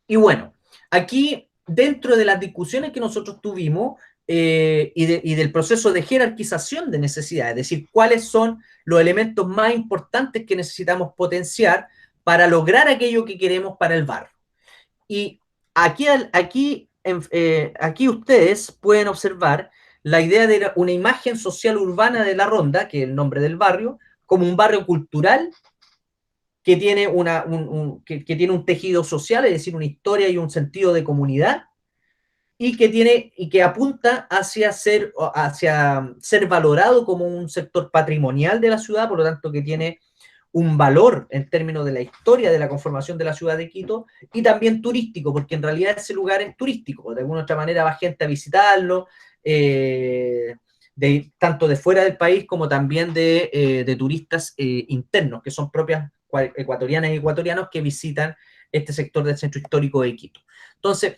Y bueno, aquí dentro de las discusiones que nosotros tuvimos y del proceso de jerarquización de necesidades, es decir, cuáles son los elementos más importantes que necesitamos potenciar para lograr aquello que queremos para el barrio. Y aquí ustedes pueden observar la idea de una imagen social urbana de La Ronda, que es el nombre del barrio, como un barrio cultural que tiene, que tiene un tejido social, es decir, una historia y un sentido de comunidad, y que apunta hacia ser valorado como un sector patrimonial de la ciudad, por lo tanto que tiene un valor en términos de la historia de la conformación de la ciudad de Quito, y también turístico, porque en realidad ese lugar es turístico, de alguna otra manera va gente a visitarlo, tanto de fuera del país como también de turistas internos, que son propias ecuatorianas y ecuatorianos que visitan este sector del centro histórico de Quito. Entonces,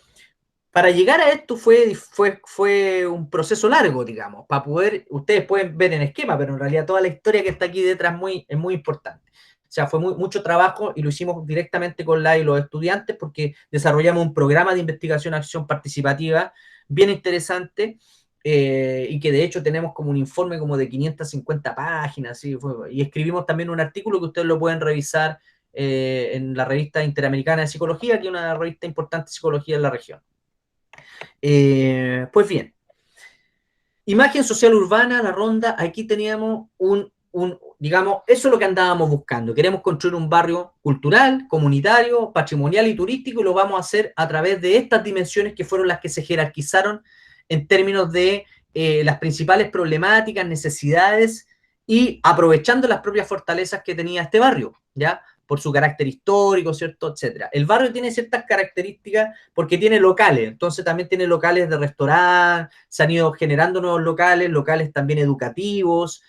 para llegar a esto fue un proceso largo, digamos, para poder, ustedes pueden ver en esquema, pero en realidad toda la historia que está aquí detrás es muy importante. O sea, fue mucho trabajo y lo hicimos directamente con la y los estudiantes porque desarrollamos un programa de investigación acción participativa bien interesante y que de hecho tenemos como un informe como de 550 páginas, ¿sí? Y escribimos también un artículo que ustedes lo pueden revisar en la revista Interamericana de Psicología, que es una revista importante de psicología en la región. Pues bien, imagen social urbana, La Ronda, aquí teníamos digamos, eso es lo que andábamos buscando. Queremos construir un barrio cultural, comunitario, patrimonial y turístico, y lo vamos a hacer a través de estas dimensiones que fueron las que se jerarquizaron en términos de las principales problemáticas, necesidades, y aprovechando las propias fortalezas que tenía este barrio, ¿ya? Por su carácter histórico, ¿cierto? Etcétera. El barrio tiene ciertas características porque tiene locales, entonces también tiene locales de restaurante, se han ido generando nuevos locales también educativos,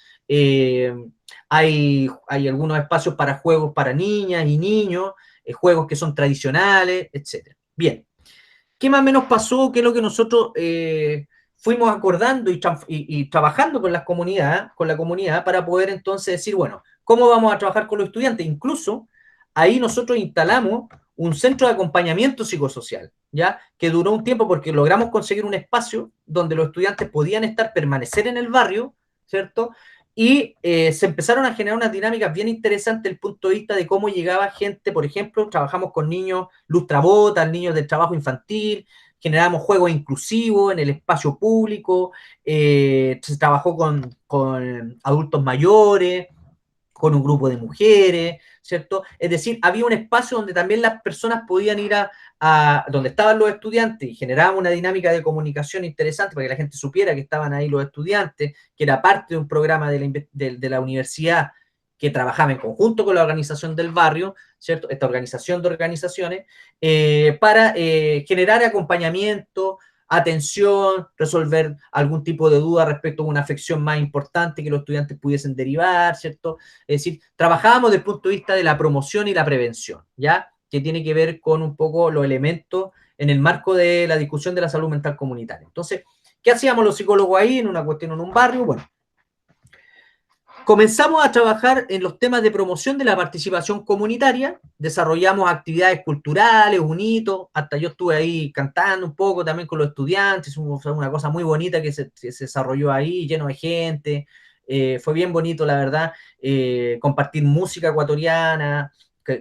hay algunos espacios para juegos para niñas y niños, juegos que son tradicionales, etcétera. Bien, ¿qué más o menos pasó? ¿Qué es lo que nosotros fuimos acordando y trabajando con la comunidad para poder entonces decir, bueno, ¿cómo vamos a trabajar con los estudiantes? Incluso ahí nosotros instalamos un centro de acompañamiento psicosocial, ¿ya? Que duró un tiempo porque logramos conseguir un espacio donde los estudiantes podían permanecer en el barrio, ¿cierto? Y se empezaron a generar unas dinámicas bien interesantes desde el punto de vista de cómo llegaba gente, por ejemplo, trabajamos con niños lustrabotas, niños del trabajo infantil, generamos juegos inclusivos en el espacio público, se trabajó con adultos mayores, con un grupo de mujeres, ¿cierto? Es decir, había un espacio donde también las personas podían ir donde estaban los estudiantes y generaba una dinámica de comunicación interesante para que la gente supiera que estaban ahí los estudiantes, que era parte de un programa de la universidad que trabajaba en conjunto con la organización del barrio, ¿cierto? Esta organización de organizaciones, para generar acompañamiento, atención, resolver algún tipo de duda respecto a una afección más importante que los estudiantes pudiesen derivar, ¿cierto? Es decir, trabajábamos desde el punto de vista de la promoción y la prevención, ¿ya? Que tiene que ver con un poco los elementos en el marco de la discusión de la salud mental comunitaria. Entonces, ¿qué hacíamos los psicólogos ahí en una cuestión en un barrio? Bueno, comenzamos a trabajar en los temas de promoción de la participación comunitaria, desarrollamos actividades culturales, un hito, hasta yo estuve ahí cantando un poco también con los estudiantes, una cosa muy bonita que se desarrolló ahí, lleno de gente, fue bien bonito, la verdad, compartir música ecuatoriana,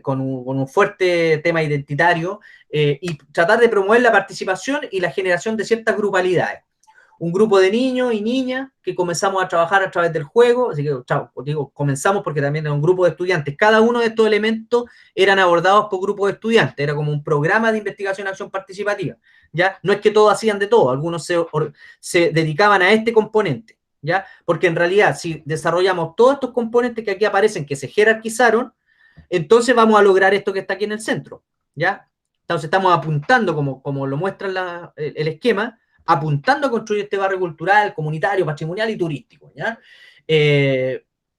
con un fuerte tema identitario, y tratar de promover la participación y la generación de ciertas grupalidades. un grupo de niños y niñas que comenzamos a trabajar a través del juego, así que, digo, comenzamos porque también era un grupo de estudiantes. Cada uno de estos elementos eran abordados por grupos de estudiantes, era como un programa de investigación y acción participativa, ¿ya? No es que todos hacían de todo, algunos se dedicaban a este componente, ¿ya? Porque en realidad, si desarrollamos todos estos componentes que aquí aparecen, que se jerarquizaron, entonces vamos a lograr esto que está aquí en el centro, ¿ya? Entonces estamos apuntando, como lo muestra el esquema, apuntando a construir este barrio cultural, comunitario, patrimonial y turístico, ¿ya?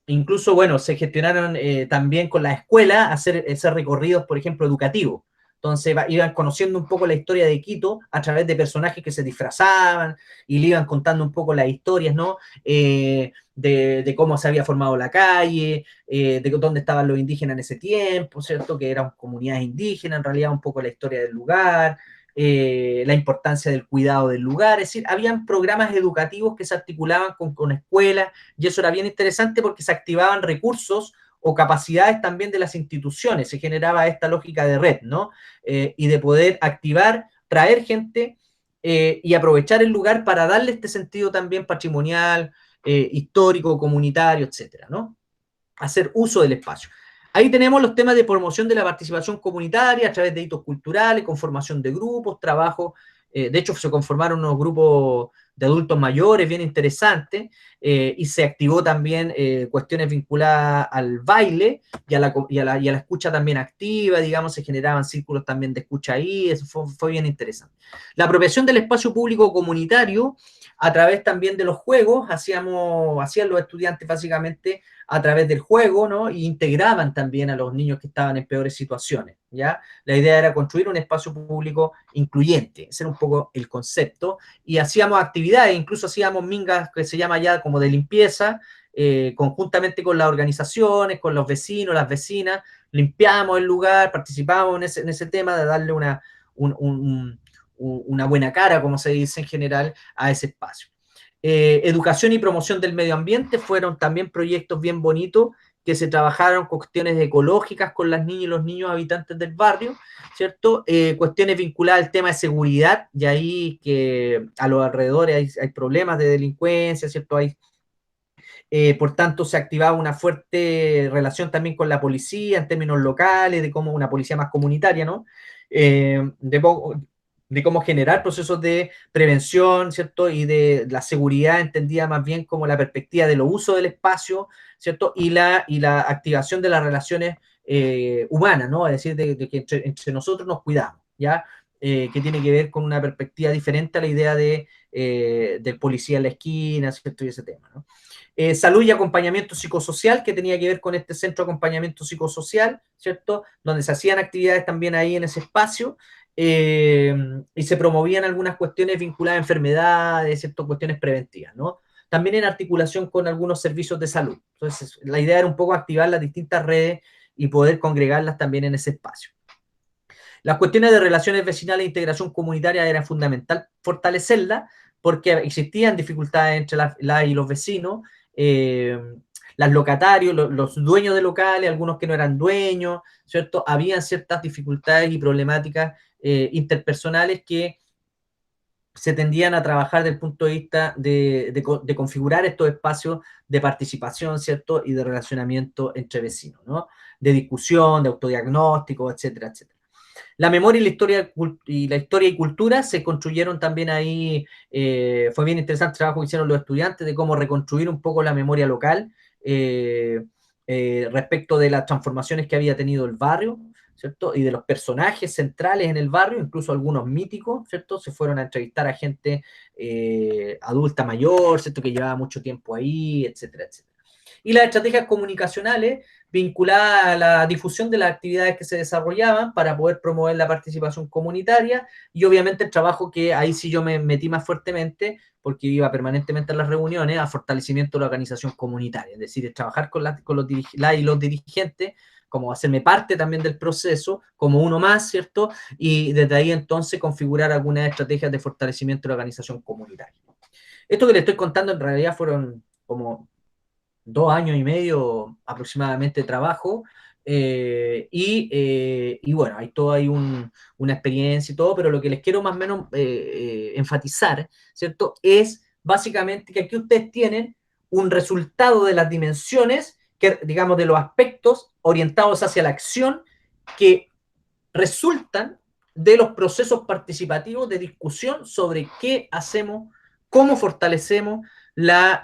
Incluso, bueno, se gestionaron también con la escuela hacer recorridos, por ejemplo, educativos. Entonces iban conociendo un poco la historia de Quito a través de personajes que se disfrazaban y le iban contando un poco las historias, ¿no? De cómo se había formado la calle, de dónde estaban los indígenas en ese tiempo, ¿cierto? Que eran comunidades indígenas, en realidad un poco la historia del lugar, la importancia del cuidado del lugar, es decir, habían programas educativos que se articulaban con escuelas y eso era bien interesante porque se activaban recursos o capacidades también de las instituciones, se generaba esta lógica de red, ¿no? Y de poder activar, traer gente y aprovechar el lugar para darle este sentido también patrimonial, histórico, comunitario, etcétera, ¿no? Hacer uso del espacio. Ahí tenemos los temas de promoción de la participación comunitaria a través de hitos culturales, conformación de grupos, trabajo. De hecho, se conformaron unos grupos de adultos mayores bien interesantes y se activó también cuestiones vinculadas al baile y a la escucha también activa, digamos, se generaban círculos también de escucha ahí, eso fue bien interesante. La apropiación del espacio público comunitario a través también de los juegos, hacían los estudiantes básicamente a través del juego, ¿no? Y integraban también a los niños que estaban en peores situaciones, ¿ya? La idea era construir un espacio público incluyente, ese era un poco el concepto, y hacíamos actividades, incluso hacíamos mingas que se llama ya como de limpieza, conjuntamente con las organizaciones, con los vecinos, las vecinas, limpiábamos el lugar, participábamos en ese tema de darle una buena cara, como se dice en general, a ese espacio. Educación y promoción del medio ambiente fueron también proyectos bien bonitos que se trabajaron con cuestiones ecológicas con las niñas y los niños habitantes del barrio, ¿cierto? Cuestiones vinculadas al tema de seguridad, y ahí que a los alrededores hay problemas de delincuencia, ¿cierto? Por tanto, se activaba una fuerte relación también con la policía en términos locales, de cómo una policía más comunitaria, ¿no? De cómo generar procesos de prevención, ¿cierto? Y de la seguridad entendida más bien como la perspectiva de lo uso del espacio, ¿cierto? Y la activación de las relaciones humanas, ¿no? Es decir, de que entre nosotros nos cuidamos, ¿ya? Que tiene que ver con una perspectiva diferente a la idea del policía en la esquina, ¿cierto? Y ese tema, ¿no? Salud y acompañamiento psicosocial, que tenía que ver con este centro de acompañamiento psicosocial, ¿cierto? Donde se hacían actividades también ahí en ese espacio y se promovían algunas cuestiones vinculadas a enfermedades, ¿cierto? Cuestiones preventivas, ¿no? También en articulación con algunos servicios de salud. Entonces, la idea era un poco activar las distintas redes y poder congregarlas también en ese espacio. Las cuestiones de relaciones vecinales e integración comunitaria era fundamental fortalecerlas porque existían dificultades entre la y los vecinos, los locatarios, los dueños de locales, algunos que no eran dueños, ¿cierto? Habían ciertas dificultades y problemáticas interpersonales que se tendían a trabajar desde el punto de vista de configurar estos espacios de participación, ¿cierto? Y de relacionamiento entre vecinos, ¿no? De discusión, de autodiagnóstico, etcétera, etcétera. La memoria y la historia y cultura se construyeron también ahí, fue bien interesante el trabajo que hicieron los estudiantes de cómo reconstruir un poco la memoria local respecto de las transformaciones que había tenido el barrio, ¿cierto? Y de los personajes centrales en el barrio, incluso algunos míticos, ¿cierto? Se fueron a entrevistar a gente adulta mayor, ¿cierto? Que llevaba mucho tiempo ahí, etcétera, etcétera. Y las estrategias comunicacionales vinculadas a la difusión de las actividades que se desarrollaban para poder promover la participación comunitaria y obviamente el trabajo que ahí sí yo me metí más fuertemente porque iba permanentemente a las reuniones a fortalecimiento de la organización comunitaria, es decir, trabajar con los dirigentes, como hacerme parte también del proceso, como uno más, ¿cierto? Y desde ahí entonces configurar algunas estrategias de fortalecimiento de la organización comunitaria. Esto que les estoy contando en realidad fueron como 2 años y medio aproximadamente de trabajo, y bueno, hay una experiencia y todo, pero lo que les quiero más o menos enfatizar, ¿cierto? Es básicamente que aquí ustedes tienen un resultado de las dimensiones, que, digamos, de los aspectos orientados hacia la acción que resultan de los procesos participativos de discusión sobre qué hacemos, cómo fortalecemos la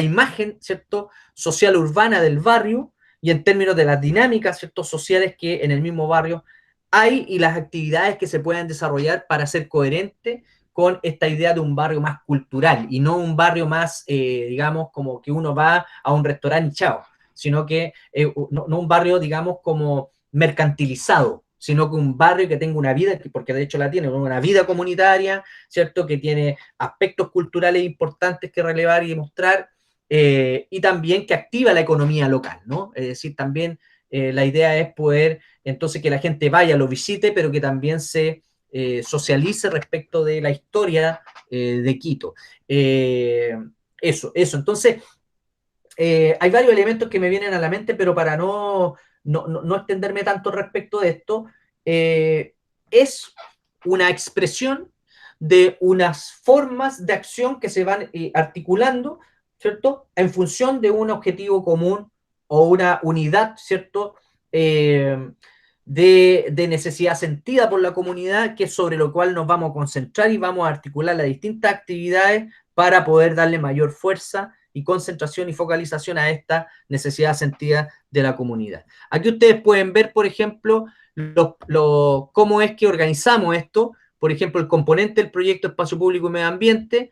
imagen, ¿cierto?, social urbana del barrio, y en términos de las dinámicas, ¿cierto?, sociales que en el mismo barrio hay y las actividades que se pueden desarrollar para ser coherente con esta idea de un barrio más cultural y no un barrio más, digamos, como que uno va a un restaurante y chao, sino que no un barrio, digamos, como mercantilizado, sino que un barrio que tenga una vida, porque de hecho la tiene, una vida comunitaria, ¿cierto?, que tiene aspectos culturales importantes que relevar y demostrar, y también que activa la economía local, ¿no? Es decir, también la idea es poder, entonces, que la gente vaya, lo visite, pero que también se socialice respecto de la historia de Quito. Eso. Entonces, hay varios elementos que me vienen a la mente, pero para no extenderme tanto respecto de esto, es una expresión de unas formas de acción que se van articulando, ¿cierto?, en función de un objetivo común o una unidad, ¿cierto?, de necesidad sentida por la comunidad, que es sobre lo cual nos vamos a concentrar y vamos a articular las distintas actividades para poder darle mayor fuerza y concentración y focalización a esta necesidad sentida de la comunidad. Aquí ustedes pueden ver, por ejemplo, cómo es que organizamos esto. Por ejemplo, el componente del proyecto Espacio Público y Medio Ambiente,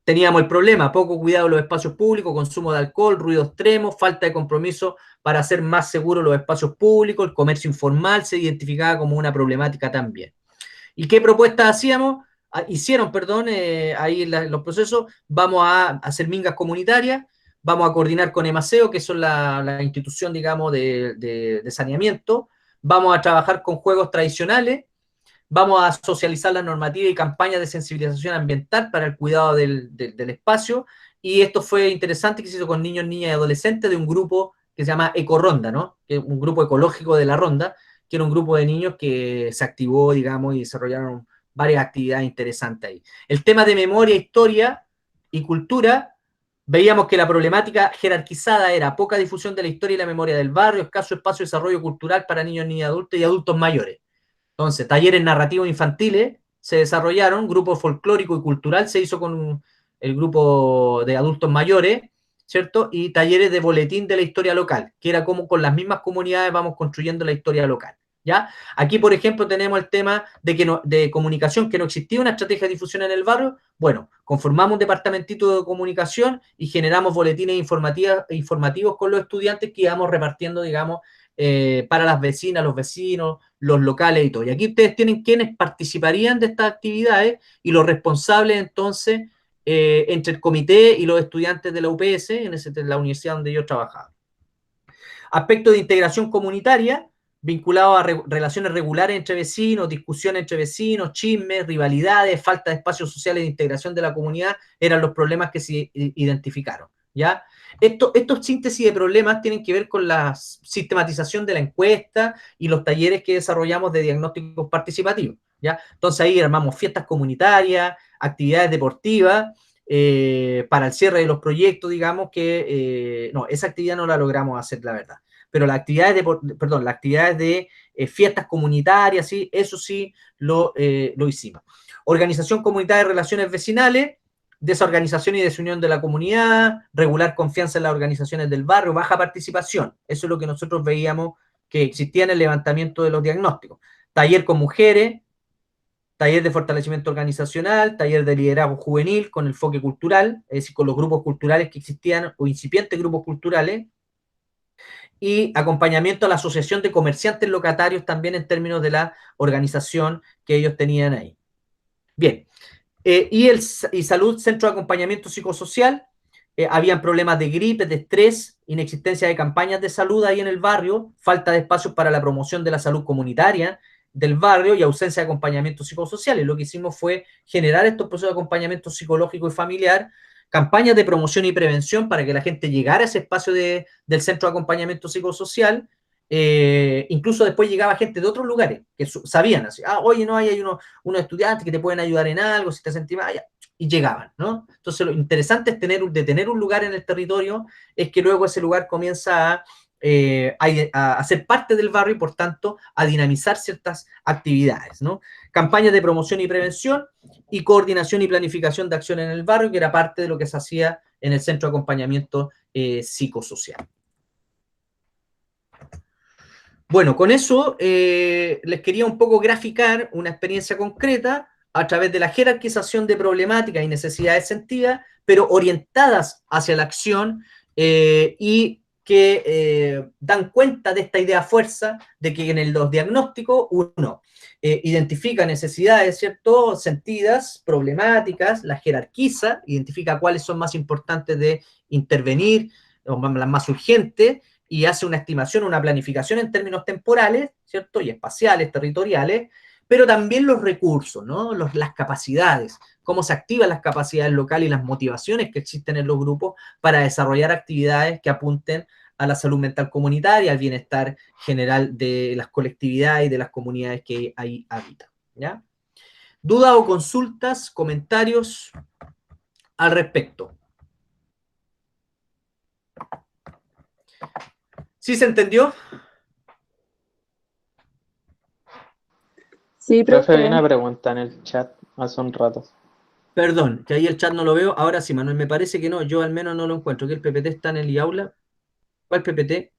teníamos el problema, poco cuidado de los espacios públicos, consumo de alcohol, ruido extremo, falta de compromiso para hacer más seguros los espacios públicos, el comercio informal se identificaba como una problemática también. ¿Y qué propuestas hicieron, ahí en los procesos? Vamos a hacer mingas comunitarias, vamos a coordinar con EMASEO, que son la institución, digamos, de saneamiento, vamos a trabajar con juegos tradicionales, vamos a socializar la normativa y campañas de sensibilización ambiental para el cuidado del espacio, y esto fue interesante, que se hizo con niños, niñas y adolescentes de un grupo que se llama Ecoronda, ¿no?, que es un grupo ecológico de la Ronda, que era un grupo de niños que se activó, digamos, y desarrollaron varias actividades interesantes ahí. El tema de memoria, historia y cultura, veíamos que la problemática jerarquizada era poca difusión de la historia y la memoria del barrio, escaso espacio de desarrollo cultural para niños, niñas, adultos y adultos mayores. Entonces, talleres narrativos infantiles se desarrollaron, grupo folclórico y cultural se hizo con el grupo de adultos mayores, ¿cierto? Y talleres de boletín de la historia local, que era como con las mismas comunidades vamos construyendo la historia local, ¿ya? Aquí, por ejemplo, tenemos el tema de comunicación, que no existía una estrategia de difusión en el barrio. Bueno, conformamos un departamentito de comunicación y generamos boletines informativos con los estudiantes que íbamos repartiendo, digamos, para las vecinas, los vecinos, los locales y todo. Y aquí ustedes tienen quienes participarían de estas actividades y los responsables, entonces, entre el comité y los estudiantes de la UPS, en la universidad donde yo trabajaba. Aspectos de integración comunitaria, vinculados a relaciones regulares entre vecinos, discusiones entre vecinos, chismes, rivalidades, falta de espacios sociales de integración de la comunidad, eran los problemas que se identificaron, ¿ya? Estos síntesis de problemas tienen que ver con la sistematización de la encuesta y los talleres que desarrollamos de diagnósticos participativos, ¿ya? Entonces ahí armamos fiestas comunitarias, actividades deportivas, para el cierre de los proyectos, digamos que, no, esa actividad no la logramos hacer, la verdad, pero las actividades de fiestas comunitarias, sí, eso sí lo hicimos. Organización comunitaria de relaciones vecinales, desorganización y desunión de la comunidad, regular confianza en las organizaciones del barrio, baja participación, eso es lo que nosotros veíamos que existía en el levantamiento de los diagnósticos. Taller con mujeres, taller de fortalecimiento organizacional, taller de liderazgo juvenil con enfoque cultural, es decir, con los grupos culturales que existían o incipientes grupos culturales, y acompañamiento a la asociación de comerciantes locatarios también en términos de la organización que ellos tenían ahí. Bien, y salud, centro de acompañamiento psicosocial, habían problemas de gripe, de estrés, inexistencia de campañas de salud ahí en el barrio, falta de espacios para la promoción de la salud comunitaria del barrio y ausencia de acompañamiento psicosocial. Y lo que hicimos fue generar estos procesos de acompañamiento psicológico y familiar, campañas de promoción y prevención para que la gente llegara a ese espacio del centro de acompañamiento psicosocial. Incluso después llegaba gente de otros lugares que sabían así, oye, no, hay unos estudiantes que te pueden ayudar en algo, si te sentís mal, y llegaban, ¿no? Entonces lo interesante es de tener un lugar en el territorio, es que luego ese lugar comienza a ser parte del barrio y por tanto a dinamizar ciertas actividades, ¿no? Campañas de promoción y prevención y coordinación y planificación de acción en el barrio, que era parte de lo que se hacía en el centro de acompañamiento psicosocial. Bueno, con eso les quería un poco graficar una experiencia concreta a través de la jerarquización de problemáticas y necesidades sentidas, pero orientadas hacia la acción y que dan cuenta de esta idea fuerza de que en los diagnósticos uno identifica necesidades, ¿cierto?, sentidas, problemáticas, las jerarquiza, identifica cuáles son más importantes de intervenir, o las más urgentes, y hace una estimación, una planificación en términos temporales, ¿cierto?, y espaciales, territoriales, pero también los recursos, ¿no?, las capacidades, cómo se activan las capacidades locales y las motivaciones que existen en los grupos para desarrollar actividades que apunten a la salud mental comunitaria, al bienestar general de las colectividades y de las comunidades que ahí habitan, ¿ya? ¿Dudas o consultas, comentarios al respecto? ¿Sí se entendió?
Sí,
Profe, había
profe.
una pregunta en el chat hace un rato.
Perdón, que ahí el chat no lo veo. Ahora sí, Manuel, me parece que no. Yo al menos no lo encuentro. Que el PPT está en el IAula. ¿Cuál PPT?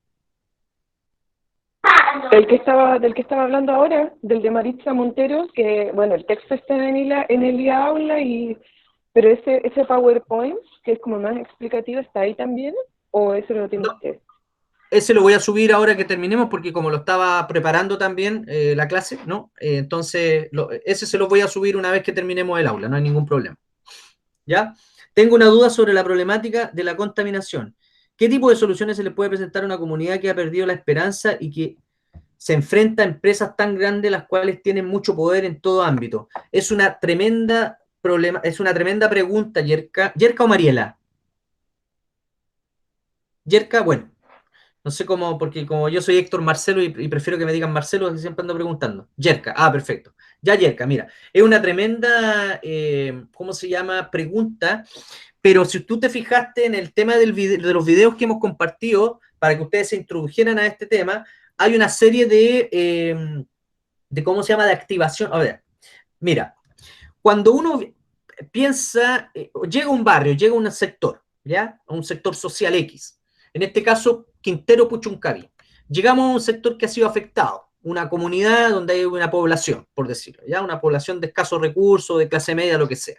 Del que estaba hablando ahora, del de Maritza Montero, que, bueno, el texto está en el aula, pero ese PowerPoint, que es como más explicativo, ¿está ahí también? ¿O eso lo tiene
No,
usted?
ese lo voy a subir ahora que terminemos, porque como lo estaba preparando también la clase, ¿no? Entonces, ese se lo voy a subir una vez que terminemos el aula, no hay ningún problema. ¿Ya? Tengo una duda sobre la problemática de la contaminación. ¿Qué tipo de soluciones se le puede presentar a una comunidad que ha perdido la esperanza y que se enfrenta a empresas tan grandes las cuales tienen mucho poder en todo ámbito? Es una tremenda pregunta, Yerka. ¿Yerka o Mariela? Yerka, bueno, no sé cómo, porque como yo soy Héctor Marcelo y prefiero que me digan Marcelo, que siempre ando preguntando. Yerka, perfecto. Ya, Yerka, mira, es una tremenda, ¿cómo se llama? Pregunta, pero si tú te fijaste en el tema de los videos que hemos compartido, para que ustedes se introdujeran a este tema, hay una serie de ¿cómo se llama?, de activación. A ver, mira, cuando uno piensa, llega a un barrio, llega a un sector, ¿ya? A un sector social X. En este caso, Quintero Puchuncaví. Llegamos a un sector que ha sido afectado, una comunidad donde hay una población, por decirlo, ¿ya? Una población de escasos recursos, de clase media, lo que sea.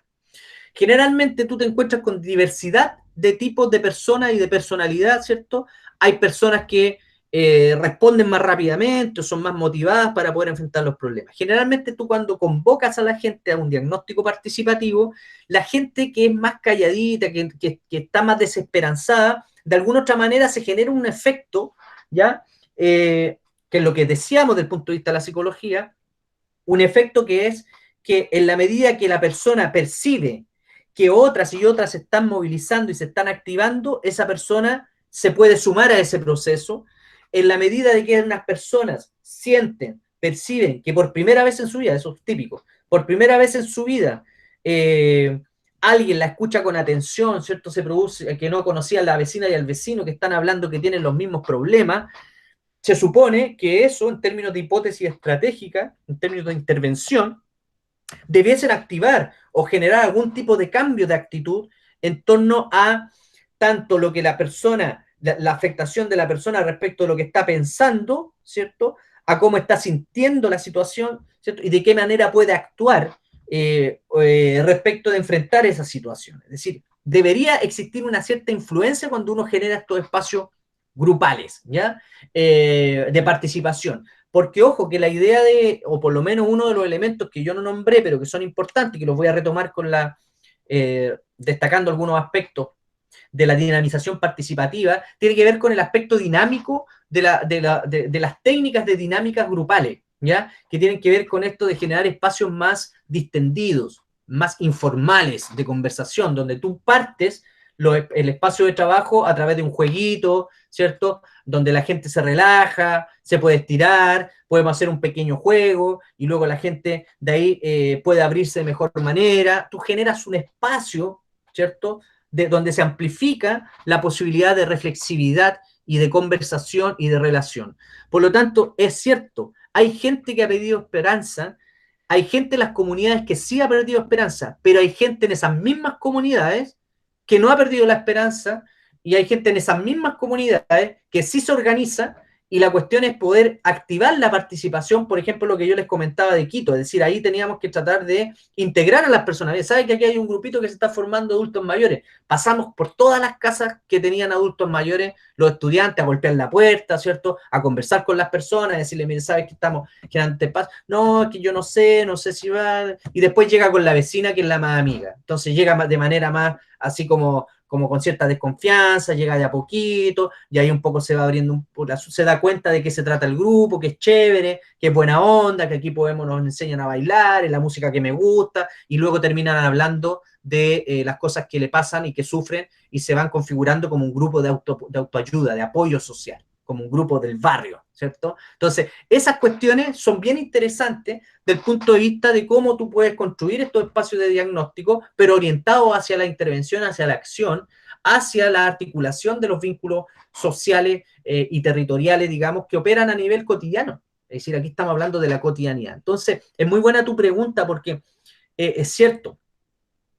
Generalmente tú te encuentras con diversidad de tipos de personas y de personalidad, ¿cierto? Hay personas que responden más rápidamente o son más motivadas para poder enfrentar los problemas. Generalmente tú cuando convocas a la gente a un diagnóstico participativo, la gente que es más calladita, que está más desesperanzada, de alguna otra manera se genera un efecto, ¿ya? Que es lo que decíamos desde el punto de vista de la psicología, un efecto que es que en la medida que la persona percibe que otras y otras se están movilizando y se están activando, esa persona se puede sumar a ese proceso. En la medida de que unas personas sienten, perciben que por primera vez en su vida, eso es típico, por primera vez en su vida, alguien la escucha con atención, ¿cierto? Se produce, que no conocía a la vecina y al vecino que están hablando que tienen los mismos problemas, se supone que eso, en términos de hipótesis estratégica, en términos de intervención, debiesen activar o generar algún tipo de cambio de actitud en torno a tanto lo que la persona, la afectación de la persona respecto a lo que está pensando, ¿cierto? A cómo está sintiendo la situación, ¿cierto? Y de qué manera puede actuar respecto de enfrentar esa situación. Es decir, debería existir una cierta influencia cuando uno genera estos espacios grupales, ¿ya? De participación. Porque, ojo, que la idea de, o por lo menos uno de los elementos que yo no nombré, pero que son importantes, que los voy a retomar con destacando algunos aspectos de la dinamización participativa, tiene que ver con el aspecto dinámico de las técnicas de dinámicas grupales, ¿ya? Que tienen que ver con esto de generar espacios más distendidos, más informales de conversación, donde tú partes el espacio de trabajo a través de un jueguito, ¿cierto? Donde la gente se relaja, se puede estirar, podemos hacer un pequeño juego y luego la gente de ahí puede abrirse de mejor manera. Tú generas un espacio, ¿cierto? Donde se amplifica la posibilidad de reflexividad y de conversación y de relación. Por lo tanto, es cierto, hay gente que ha perdido esperanza, hay gente en las comunidades que sí ha perdido esperanza, pero hay gente en esas mismas comunidades que no ha perdido la esperanza y hay gente en esas mismas comunidades que sí se organiza y la cuestión es poder activar la participación, por ejemplo, lo que yo les comentaba de Quito, es decir, ahí teníamos que tratar de integrar a las personas. ¿Saben que aquí hay un grupito que se está formando adultos mayores? Pasamos por todas las casas que tenían adultos mayores, los estudiantes, a golpear la puerta, ¿cierto? A conversar con las personas, a decirle, mire, ¿sabes que estamos generando paz? No, es que yo no sé si va... Y después llega con la vecina, que es la más amiga. Entonces llega de manera más así como con cierta desconfianza, llega de a poquito, y ahí un poco se va abriendo, se da cuenta de qué se trata el grupo, que es chévere, que es buena onda, que aquí nos enseñan a bailar, es la música que me gusta, y luego terminan hablando de las cosas que le pasan y que sufren, y se van configurando como un grupo de autoayuda, de apoyo social, como un grupo del barrio, ¿cierto? Entonces, esas cuestiones son bien interesantes del punto de vista de cómo tú puedes construir estos espacios de diagnóstico, pero orientados hacia la intervención, hacia la acción, hacia la articulación de los vínculos sociales y territoriales, digamos, que operan a nivel cotidiano. Es decir, aquí estamos hablando de la cotidianidad. Entonces, es muy buena tu pregunta porque es cierto,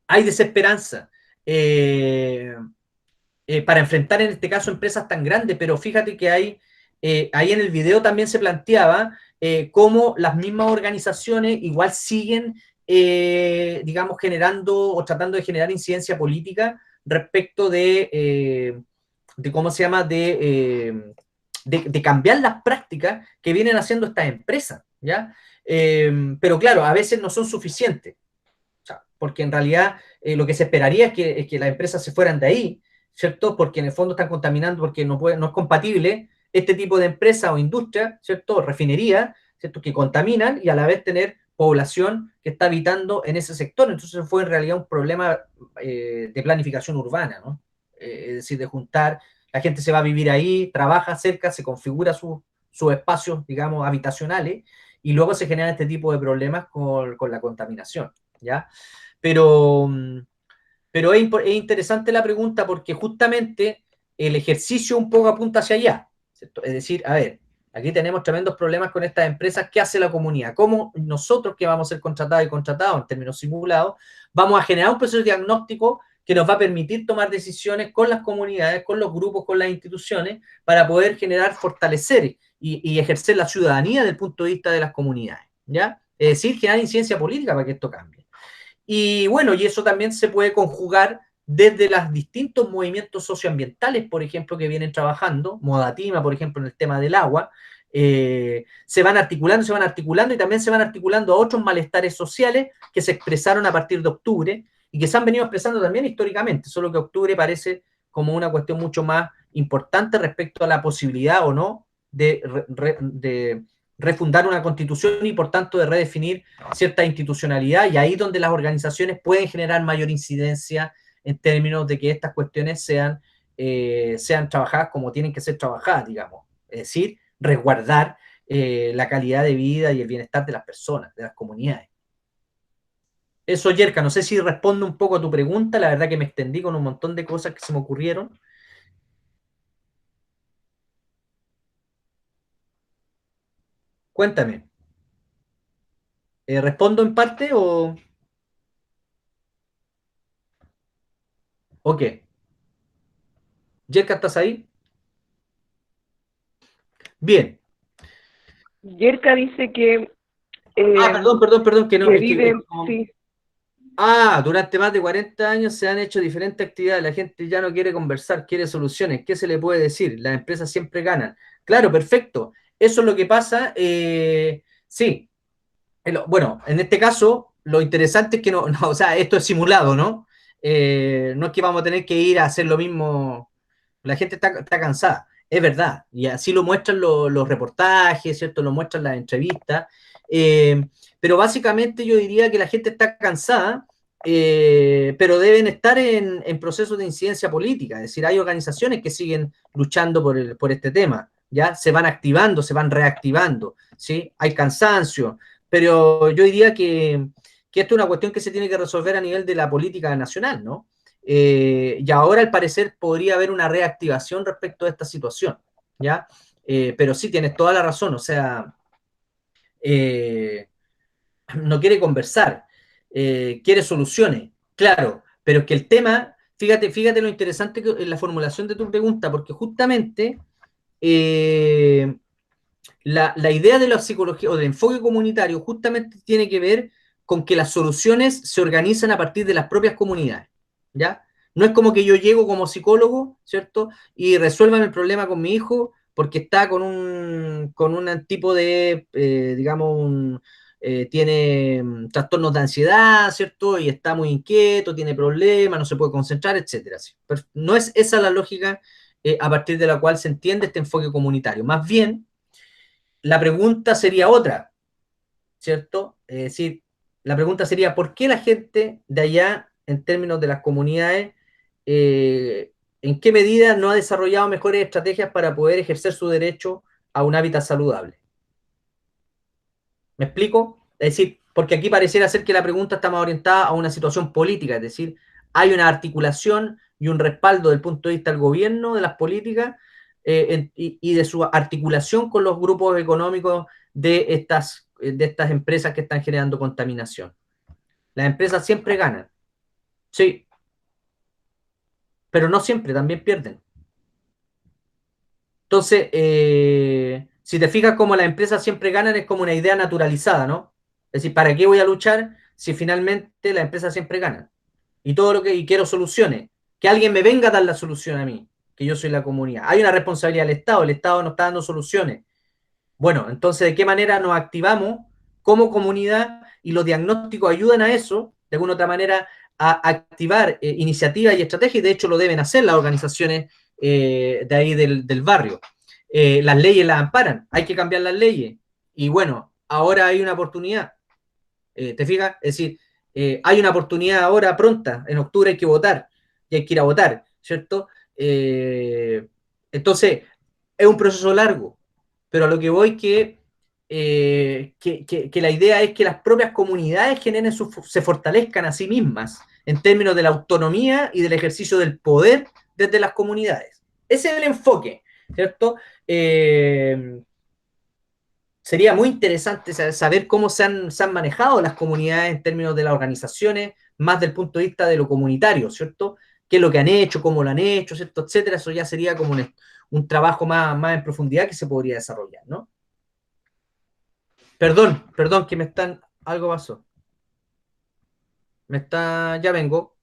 hay desesperanza. Para enfrentar en este caso empresas tan grandes, pero fíjate que ahí en el video también se planteaba cómo las mismas organizaciones igual siguen, digamos, generando o tratando de generar incidencia política respecto de ¿cómo se llama?, de cambiar las prácticas que vienen haciendo estas empresas, ¿ya? Pero claro, a veces no son suficientes, o sea, porque en realidad lo que se esperaría es que las empresas se fueran de ahí, ¿cierto? Porque en el fondo están contaminando, porque no es compatible este tipo de empresa o industria, ¿cierto? Refinería, ¿cierto? Que contaminan y a la vez tener población que está habitando en ese sector. Entonces fue en realidad un problema de planificación urbana, ¿no? Es decir, de juntar, la gente se va a vivir ahí, trabaja cerca, se configura sus espacios, digamos, habitacionales, y luego se generan este tipo de problemas con la contaminación, ¿ya? Pero es interesante la pregunta porque justamente el ejercicio un poco apunta hacia allá, ¿cierto? Es decir, a ver, aquí tenemos tremendos problemas con estas empresas. ¿Qué hace la comunidad? ¿Cómo nosotros, que vamos a ser contratados y contratados en términos simulados, vamos a generar un proceso de diagnóstico que nos va a permitir tomar decisiones con las comunidades, con los grupos, con las instituciones, para poder generar, fortalecer y ejercer la ciudadanía desde el punto de vista de las comunidades, ¿ya? Es decir, generar incidencia política para que esto cambie. Y bueno, y eso también se puede conjugar desde los distintos movimientos socioambientales, por ejemplo, que vienen trabajando, Modatima, por ejemplo, en el tema del agua, se van articulando y también se van articulando a otros malestares sociales que se expresaron a partir de octubre y que se han venido expresando también históricamente, solo que octubre parece como una cuestión mucho más importante respecto a la posibilidad o no de refundar una constitución y por tanto de redefinir cierta institucionalidad, y ahí donde las organizaciones pueden generar mayor incidencia en términos de que estas cuestiones sean trabajadas como tienen que ser trabajadas, digamos. Es decir, resguardar la calidad de vida y el bienestar de las personas, de las comunidades. Eso, Yerka, no sé si respondo un poco a tu pregunta, la verdad que me extendí con un montón de cosas que se me ocurrieron. Cuéntame. ¿Respondo en parte o...? Ok. Yerka, ¿estás ahí? Bien.
Yerka dice que...
perdón, que no.
Que vive, sí.
Durante más de 40 años se han hecho diferentes actividades, la gente ya no quiere conversar, quiere soluciones. ¿Qué se le puede decir? Las empresas siempre ganan. Claro, perfecto. Eso es lo que pasa. Sí. Bueno, en este caso, lo interesante es que o sea, esto es simulado, ¿no? No es que vamos a tener que ir a hacer lo mismo. La gente está cansada, es verdad. Y así lo muestran los reportajes, ¿cierto? Lo muestran las entrevistas. Pero básicamente yo diría que la gente está cansada pero deben estar en procesos de incidencia política, es decir, hay organizaciones que siguen luchando por este tema, ¿ya? Se van activando, se van reactivando, ¿sí? Hay cansancio, pero yo diría que esto es una cuestión que se tiene que resolver a nivel de la política nacional, ¿no? Y ahora, al parecer, podría haber una reactivación respecto a esta situación, ¿ya? Pero sí, tienes toda la razón, o sea, no quiere conversar, quiere soluciones, claro, pero es que el tema, fíjate lo interesante que en la formulación de tu pregunta, porque justamente la idea de la psicología o del enfoque comunitario justamente tiene que ver con que las soluciones se organizan a partir de las propias comunidades, ¿ya? No es como que yo llego como psicólogo, ¿cierto? Y resuelvan el problema con mi hijo porque está con un tipo de, digamos, tiene trastornos de ansiedad, ¿cierto? Y está muy inquieto, tiene problemas, no se puede concentrar, etcétera. ¿Sí? Pero no es esa la lógica a partir de la cual se entiende este enfoque comunitario. Más bien, la pregunta sería otra, ¿cierto? Es decir, la pregunta sería, ¿por qué la gente de allá, en términos de las comunidades, en qué medida no ha desarrollado mejores estrategias para poder ejercer su derecho a un hábitat saludable? ¿Me explico? Es decir, porque aquí pareciera ser que la pregunta está más orientada a una situación política, es decir, hay una articulación y un respaldo del punto de vista del gobierno, de las políticas, y de su articulación con los grupos económicos de estas empresas que están generando contaminación. Las empresas siempre ganan, sí, pero no siempre, también pierden. Entonces, si te fijas como las empresas siempre ganan, es como una idea naturalizada, ¿no? Es decir, ¿para qué voy a luchar si finalmente las empresas siempre ganan? Y quiero soluciones. Que alguien me venga a dar la solución a mí, que yo soy la comunidad. Hay una responsabilidad del Estado, el Estado no está dando soluciones. Bueno, entonces, ¿de qué manera nos activamos como comunidad y los diagnósticos ayudan a eso, de alguna otra manera, a activar iniciativas y estrategias? Y de hecho lo deben hacer las organizaciones de ahí del barrio. Las leyes las amparan, hay que cambiar las leyes. Y bueno, ahora hay una oportunidad. ¿Te fijas? Es decir, hay una oportunidad ahora pronta, en octubre hay que votar, y hay que ir a votar, ¿cierto? Entonces, es un proceso largo, pero a lo que voy que la idea es que las propias comunidades se fortalezcan a sí mismas en términos de la autonomía y del ejercicio del poder desde las comunidades. Ese es el enfoque, ¿cierto? Sería muy interesante saber cómo se han manejado las comunidades en términos de las organizaciones, más del punto de vista de lo comunitario, ¿cierto? ¿Qué es lo que han hecho, cómo lo han hecho, ¿cierto? Etcétera. Eso ya sería como un trabajo más en profundidad que se podría desarrollar, ¿no? Perdón, que me están. Algo pasó. Ya vengo.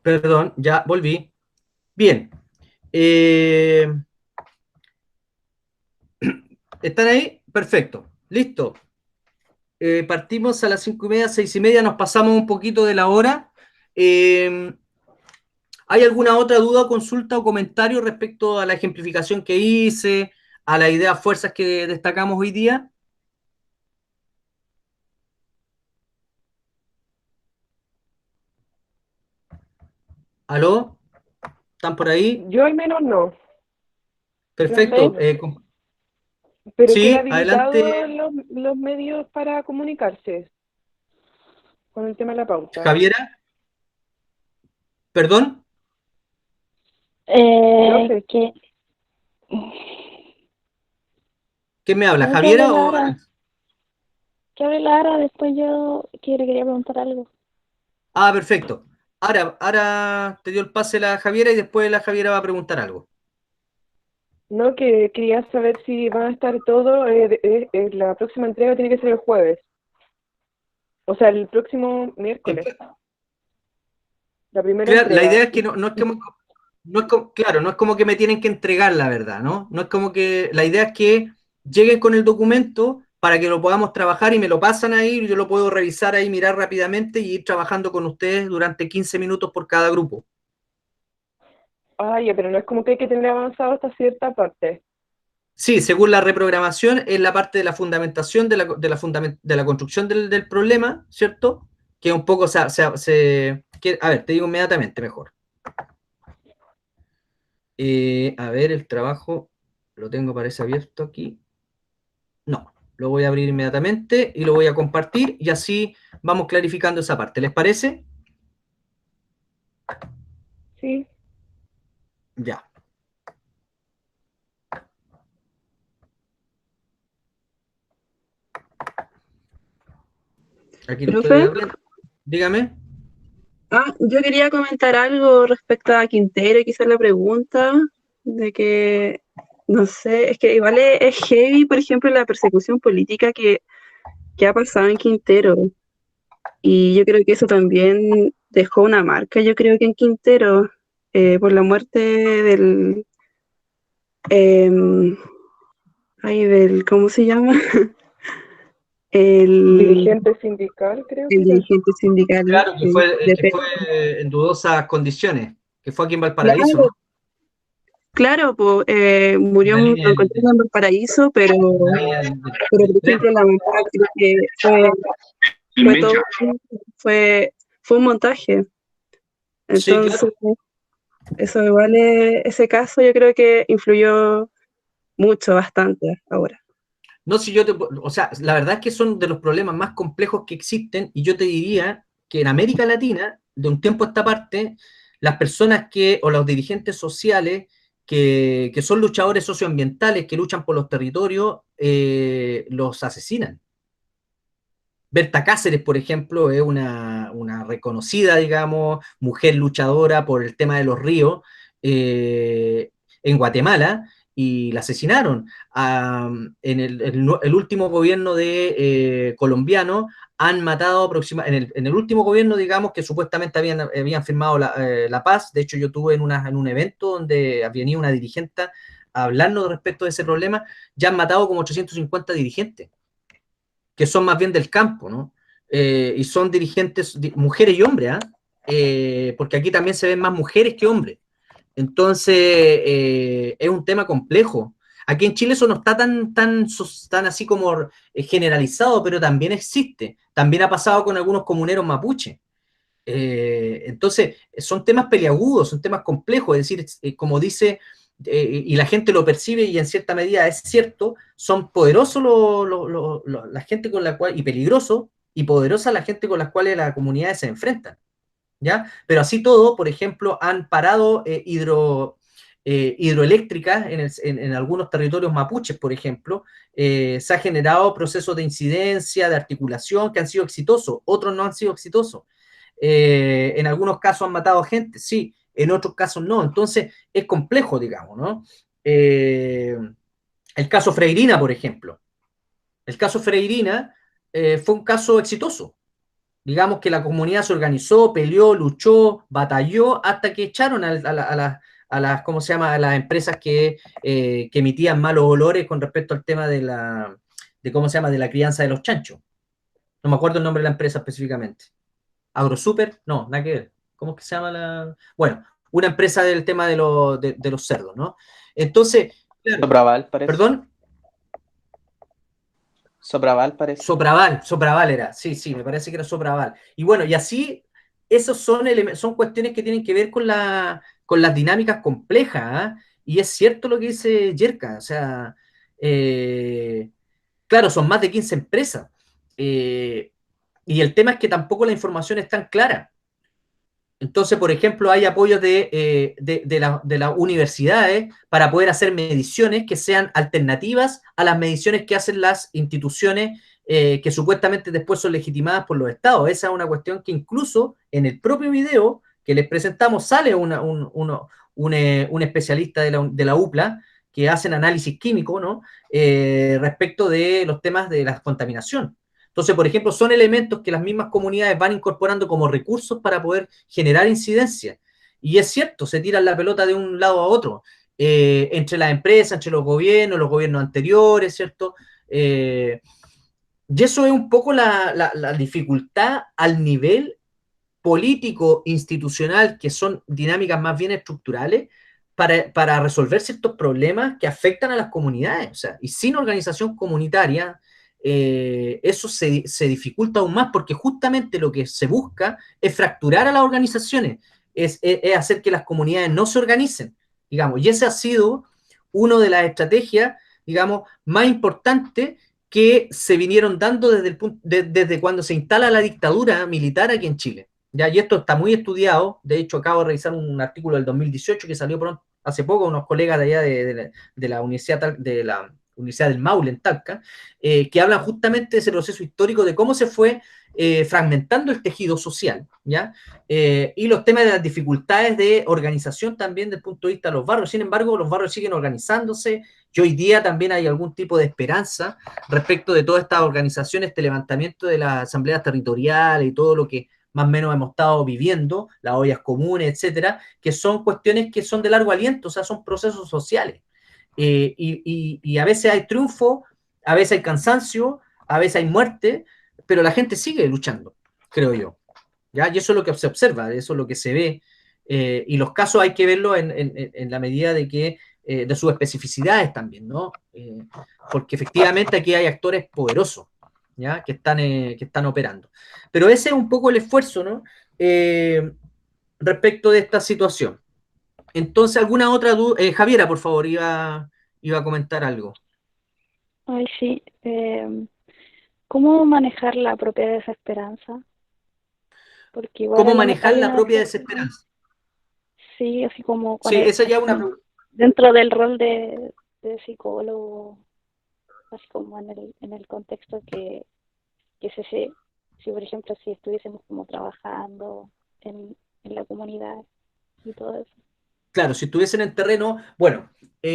Perdón, ya volví. Bien. ¿Están ahí? Perfecto. Listo. Partimos a las 5:30, 6:30, nos pasamos un poquito de la hora. Eh, ¿Hay alguna otra duda, consulta o comentario respecto a la ejemplificación que hice, a las ideas fuerzas que destacamos hoy día? ¿Aló? ¿Están por ahí?
Yo al menos no.
Perfecto.
Pero queda
Sí,
habilitado
adelante,
los medios para comunicarse con el tema de la pauta.
Javiera. ¿Perdón?
Profe.
Que
¿Quién me habla?
no, que hable
¿Javiera o...?
Lara. Que hable Lara, después yo le quería preguntar algo.
Ah, perfecto. Ahora te dio el pase la Javiera y después la Javiera va a preguntar algo.
No, que quería saber si van a estar todo, la próxima entrega tiene que ser el jueves, o sea, el próximo miércoles, la primera
Claro, la idea
entrega.
es que no es como, claro, no es como que me tienen que entregar la verdad, ¿no? No es como que, la idea es que lleguen con el documento para que lo podamos trabajar y me lo pasan ahí, yo lo puedo revisar ahí, mirar rápidamente y ir trabajando con ustedes durante 15 minutos por cada grupo.
Ah, ya, pero no es como que hay que tener avanzado hasta cierta parte.
Sí, según la reprogramación, es la parte de la fundamentación, de la construcción del problema, ¿cierto? Que un poco a ver, te digo inmediatamente mejor. A ver, el trabajo lo tengo, parece abierto aquí. No, lo voy a abrir inmediatamente y lo voy a compartir y así vamos clarificando esa parte. ¿Les parece?
Sí.
Ya. Aquí lo estoy
Profe,
abriendo. Dígame.
yo quería comentar algo respecto a Quintero, y quizás la pregunta de que, no sé, es que igual es heavy, por ejemplo, la persecución política que ha pasado en Quintero. Y yo creo que eso también dejó una marca, yo creo que en Quintero, por la muerte em, ¿cómo se llama? El,
Dirigente sindical, creo que
el
era.
dirigente sindical
Claro, que
sí,
fue,
de
que fue en dudosas condiciones, que fue aquí en Valparaíso,
Claro,
¿no?
claro, pues, murió,
La
lo
línea
encontraron en Valparaíso, pero,
la línea
por
del tren.
ejemplo, la mamá creo que
El
fue todo,
Mecha.
fue un montaje.
Sí,
Entonces,
claro.
eso igual ese caso yo creo que influyó mucho, bastante ahora.
No, si o sea, la verdad es que son de los problemas más complejos que existen y yo te diría que en América Latina, de un tiempo a esta parte, las personas o los dirigentes sociales que son luchadores socioambientales, que luchan por los territorios, los asesinan. Berta Cáceres, por ejemplo, es una reconocida, digamos, mujer luchadora por el tema de los ríos en Guatemala y la asesinaron. En el último gobierno de colombiano han matado aproximadamente, en el último gobierno, digamos, que supuestamente habían firmado la paz. De hecho, yo estuve en un evento donde venía una dirigente hablando respecto de ese problema. Ya han matado como 850 dirigentes que son más bien del campo, ¿no? Y son dirigentes, mujeres y hombres, ¿ah? Porque aquí también se ven más mujeres que hombres. Entonces, es un tema complejo. Aquí en Chile eso no está tan así como generalizado, pero también existe. También ha pasado con algunos comuneros mapuche. Entonces, son temas peliagudos, son temas complejos, es decir, como dice, y la gente lo percibe y en cierta medida es cierto, son poderosos la gente con la cual, y peligroso, y poderosa la gente con las cuales las comunidades se enfrentan, ¿ya? Pero así todo, por ejemplo, han parado hidroeléctricas en algunos territorios mapuches, por ejemplo, se ha generado procesos de incidencia, de articulación que han sido exitosos, otros no han sido exitosos. En algunos casos han matado gente, sí, en otros casos no. Entonces es complejo, digamos, ¿no? El caso Freirina, por ejemplo. El caso Freirina fue un caso exitoso. Digamos que la comunidad se organizó, peleó, luchó, batalló, hasta que echaron a las ¿cómo se llama? A las empresas que emitían malos olores con respecto al tema ¿cómo se llama? De la crianza de los chanchos. No me acuerdo el nombre de la empresa específicamente. Agrosuper, no, nada que ver. ¿Cómo es que se llama la...? Bueno, una empresa del tema de los cerdos, ¿no? Entonces, claro,
Sopraval parece.
perdón,
Sopraval parece.
Sopraval era, sí, me parece que era Sopraval. Y bueno, y así, esos son cuestiones que tienen que ver con las dinámicas complejas, ¿ah? Y es cierto lo que dice Yerka, o sea, claro, son más de 15 empresas. Y el tema es que tampoco la información es tan clara. Entonces, por ejemplo, hay apoyos de las universidades para poder hacer mediciones que sean alternativas a las mediciones que hacen las instituciones que supuestamente después son legitimadas por los estados. Esa es una cuestión que incluso en el propio video que les presentamos sale un especialista de la UPLA que hacen análisis químico, ¿no? Respecto de los temas de la contaminación. Entonces, por ejemplo, son elementos que las mismas comunidades van incorporando como recursos para poder generar incidencia. Y es cierto, se tiran la pelota de un lado a otro, entre las empresas, entre los gobiernos anteriores, ¿cierto? Y eso es un poco la dificultad al nivel político, institucional, que son dinámicas más bien estructurales, para resolver ciertos problemas que afectan a las comunidades. O sea, y sin organización comunitaria, eso se dificulta aún más porque justamente lo que se busca es fracturar a las organizaciones, es hacer que las comunidades no se organicen, digamos, y esa ha sido una de las estrategias, digamos, más importantes que se vinieron dando desde cuando se instala la dictadura militar aquí en Chile. ¿Ya? Y esto está muy estudiado, de hecho acabo de revisar un artículo del 2018 que salió hace poco, unos colegas de allá de la Universidad del Maule en Talca, que hablan justamente de ese proceso histórico de cómo se fue fragmentando el tejido social, ¿ya? Y los temas de las dificultades de organización también desde el punto de vista de los barrios. Sin embargo, los barrios siguen organizándose y hoy día también hay algún tipo de esperanza respecto de todas estas organizaciones, este levantamiento de las asambleas territoriales y todo lo que más o menos hemos estado viviendo, las ollas comunes, etcétera, que son cuestiones que son de largo aliento, o sea, son procesos sociales. Y a veces hay triunfo, a veces hay cansancio, a veces hay muerte, pero la gente sigue luchando, creo yo. ¿Ya? Y eso es lo que se observa, eso es lo que se ve, y los casos hay que verlos en la medida de que de sus especificidades también, ¿no? Porque efectivamente aquí hay actores poderosos, ¿ya? Que están operando. Pero ese es un poco el esfuerzo, ¿no? Respecto de esta situación. Entonces, ¿alguna otra duda? Javiera, por favor, iba a comentar algo.
Ay, sí. ¿Cómo manejar la propia desesperanza? Porque igual
¿Cómo
hay
manejar
hay
la
una
propia
cierta-
desesperanza?
Sí, así como
Sí, esa ya es una...
dentro del rol de psicólogo, así como en el contexto que si por ejemplo si estuviésemos como trabajando en la comunidad y todo eso.
Claro, si estuviesen en terreno, bueno, a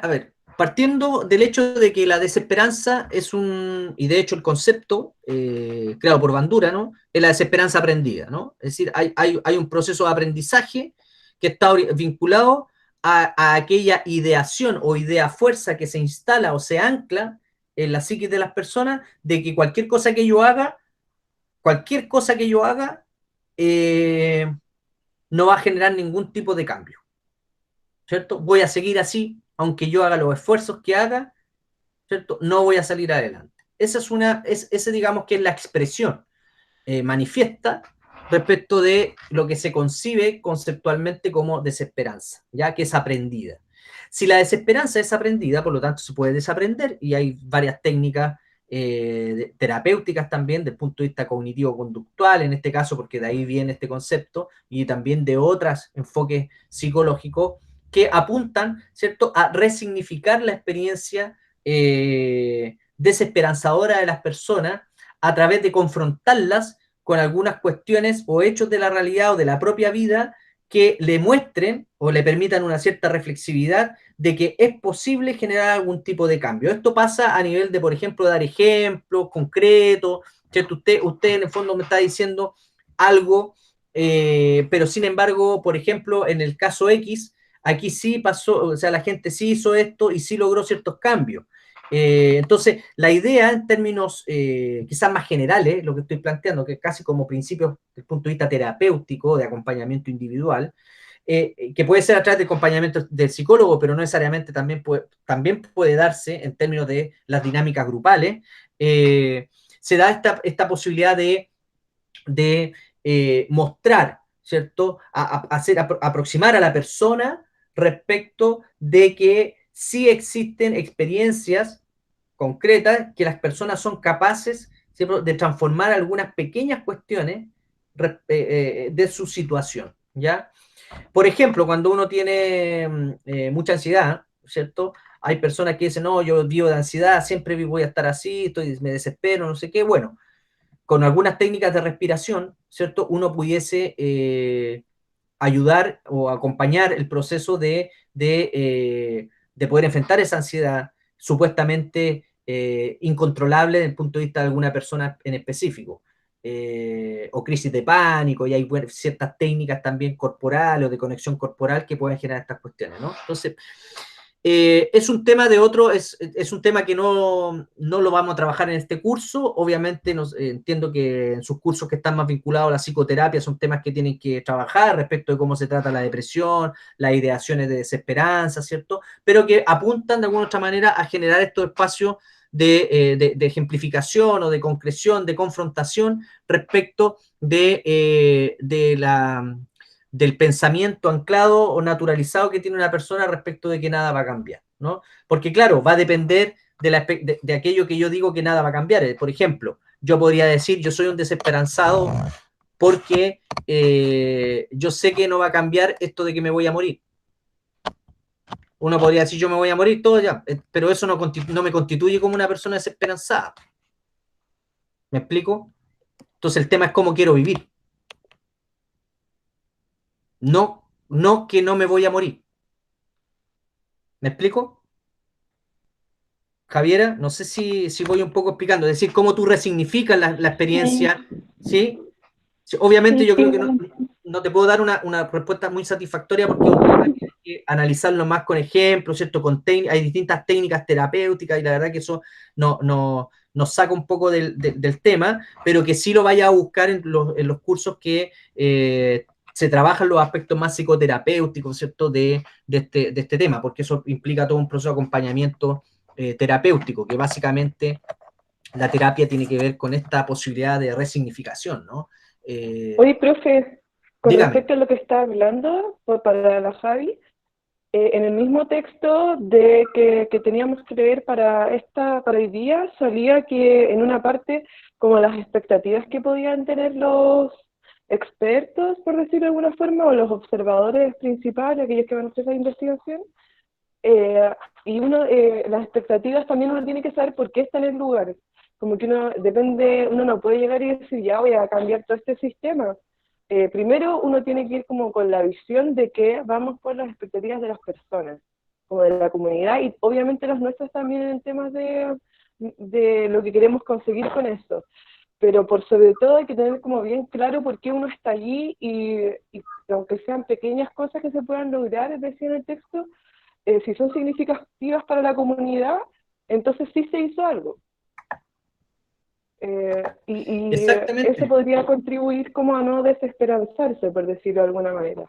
ver, partiendo del hecho de que la desesperanza es y de hecho el concepto creado por Bandura, ¿no? Es la desesperanza aprendida, ¿no? Es decir, hay un proceso de aprendizaje que está vinculado a aquella ideación o idea fuerza que se instala o se ancla en la psiquis de las personas de que cualquier cosa que yo haga, no va a generar ningún tipo de cambio, ¿cierto? Voy a seguir así, aunque yo haga los esfuerzos que haga, ¿cierto? No voy a salir adelante. Esa digamos que es la expresión manifiesta respecto de lo que se concibe conceptualmente como desesperanza, ya que es aprendida. Si la desesperanza es aprendida, por lo tanto se puede desaprender y hay varias técnicas terapéuticas también, desde el punto de vista cognitivo-conductual, en este caso, porque de ahí viene este concepto, y también de otros enfoques psicológicos que apuntan, ¿cierto?, a resignificar la experiencia desesperanzadora de las personas a través de confrontarlas con algunas cuestiones o hechos de la realidad o de la propia vida que le muestren o le permitan una cierta reflexividad de que es posible generar algún tipo de cambio. Esto pasa a nivel de, por ejemplo, dar ejemplos concretos, ¿cierto? Usted en el fondo me está diciendo algo, pero sin embargo, por ejemplo, en el caso X, aquí sí pasó, o sea, la gente sí hizo esto y sí logró ciertos cambios. Entonces, la idea en términos quizás más generales, lo que estoy planteando, que casi como principio desde el punto de vista terapéutico, de acompañamiento individual, que puede ser a través de acompañamiento del psicólogo, pero no necesariamente también puede darse en términos de las dinámicas grupales, se da esta posibilidad de mostrar, ¿cierto? Aproximar a la persona respecto de que sí existen experiencias concretas que las personas son capaces, ¿cierto?, de transformar algunas pequeñas cuestiones de su situación, ¿ya? Por ejemplo, cuando uno tiene mucha ansiedad, ¿cierto? Hay personas que dicen, no, yo vivo de ansiedad, siempre voy a estar así, me desespero, no sé qué. Bueno, con algunas técnicas de respiración, ¿cierto? Uno pudiese ayudar o acompañar el proceso de poder enfrentar esa ansiedad supuestamente incontrolable desde el punto de vista de alguna persona en específico. O crisis de pánico, y hay ciertas técnicas también corporales o de conexión corporal que pueden generar estas cuestiones, ¿no? Entonces, es un tema es un tema que no lo vamos a trabajar en este curso. Obviamente entiendo que en sus cursos que están más vinculados a la psicoterapia son temas que tienen que trabajar respecto de cómo se trata la depresión, las ideaciones de desesperanza, ¿cierto? Pero que apuntan de alguna otra manera a generar estos espacios de ejemplificación o de concreción, de confrontación respecto del pensamiento anclado o naturalizado que tiene una persona respecto de que nada va a cambiar, ¿no? Porque claro, va a depender de aquello que yo digo que nada va a cambiar. Por ejemplo, yo podría decir, yo soy un desesperanzado porque yo sé que no va a cambiar esto de que me voy a morir. Uno podría decir, yo me voy a morir, todo ya, pero eso no me constituye como una persona desesperanzada. ¿Me explico? Entonces el tema es cómo quiero vivir. No que no me voy a morir. ¿Me explico? Javiera, no sé si voy un poco explicando, es decir, cómo tú resignificas la experiencia, ¿sí? Sí, obviamente
Sí,
yo creo
sí,
que no te puedo dar una respuesta muy satisfactoria porque hay que analizarlo más con ejemplos, ¿cierto? Hay distintas técnicas terapéuticas y la verdad que eso nos saca un poco del tema, pero que sí lo vaya a buscar en los cursos que se trabajan los aspectos más psicoterapéuticos, ¿cierto? De este tema, porque eso implica todo un proceso de acompañamiento terapéutico, que básicamente la terapia tiene que ver con esta posibilidad de resignificación, ¿no?
Oye, profe, con
Dígame.
respecto a lo que está hablando para la Javi, en el mismo texto de que teníamos que leer para hoy día, salía que en una parte, como las expectativas que podían tener los expertos, por decirlo de alguna forma, o los observadores principales, aquellos que van a hacer la investigación, eh, las expectativas también uno tiene que saber por qué está en el lugar. Como que uno no puede llegar y decir, ya voy a cambiar todo este sistema. Primero uno tiene que ir como con la visión de que vamos por las expectativas de las personas, como de la comunidad, y obviamente las nuestras también en temas de lo que queremos conseguir con eso. Pero por sobre todo hay que tener como bien claro por qué uno está allí y aunque sean pequeñas cosas que se puedan lograr, es decir, en el texto, si son significativas para la comunidad, entonces sí se hizo algo. Eso
Exactamente.
podría contribuir como a no desesperanzarse, por decirlo de alguna manera.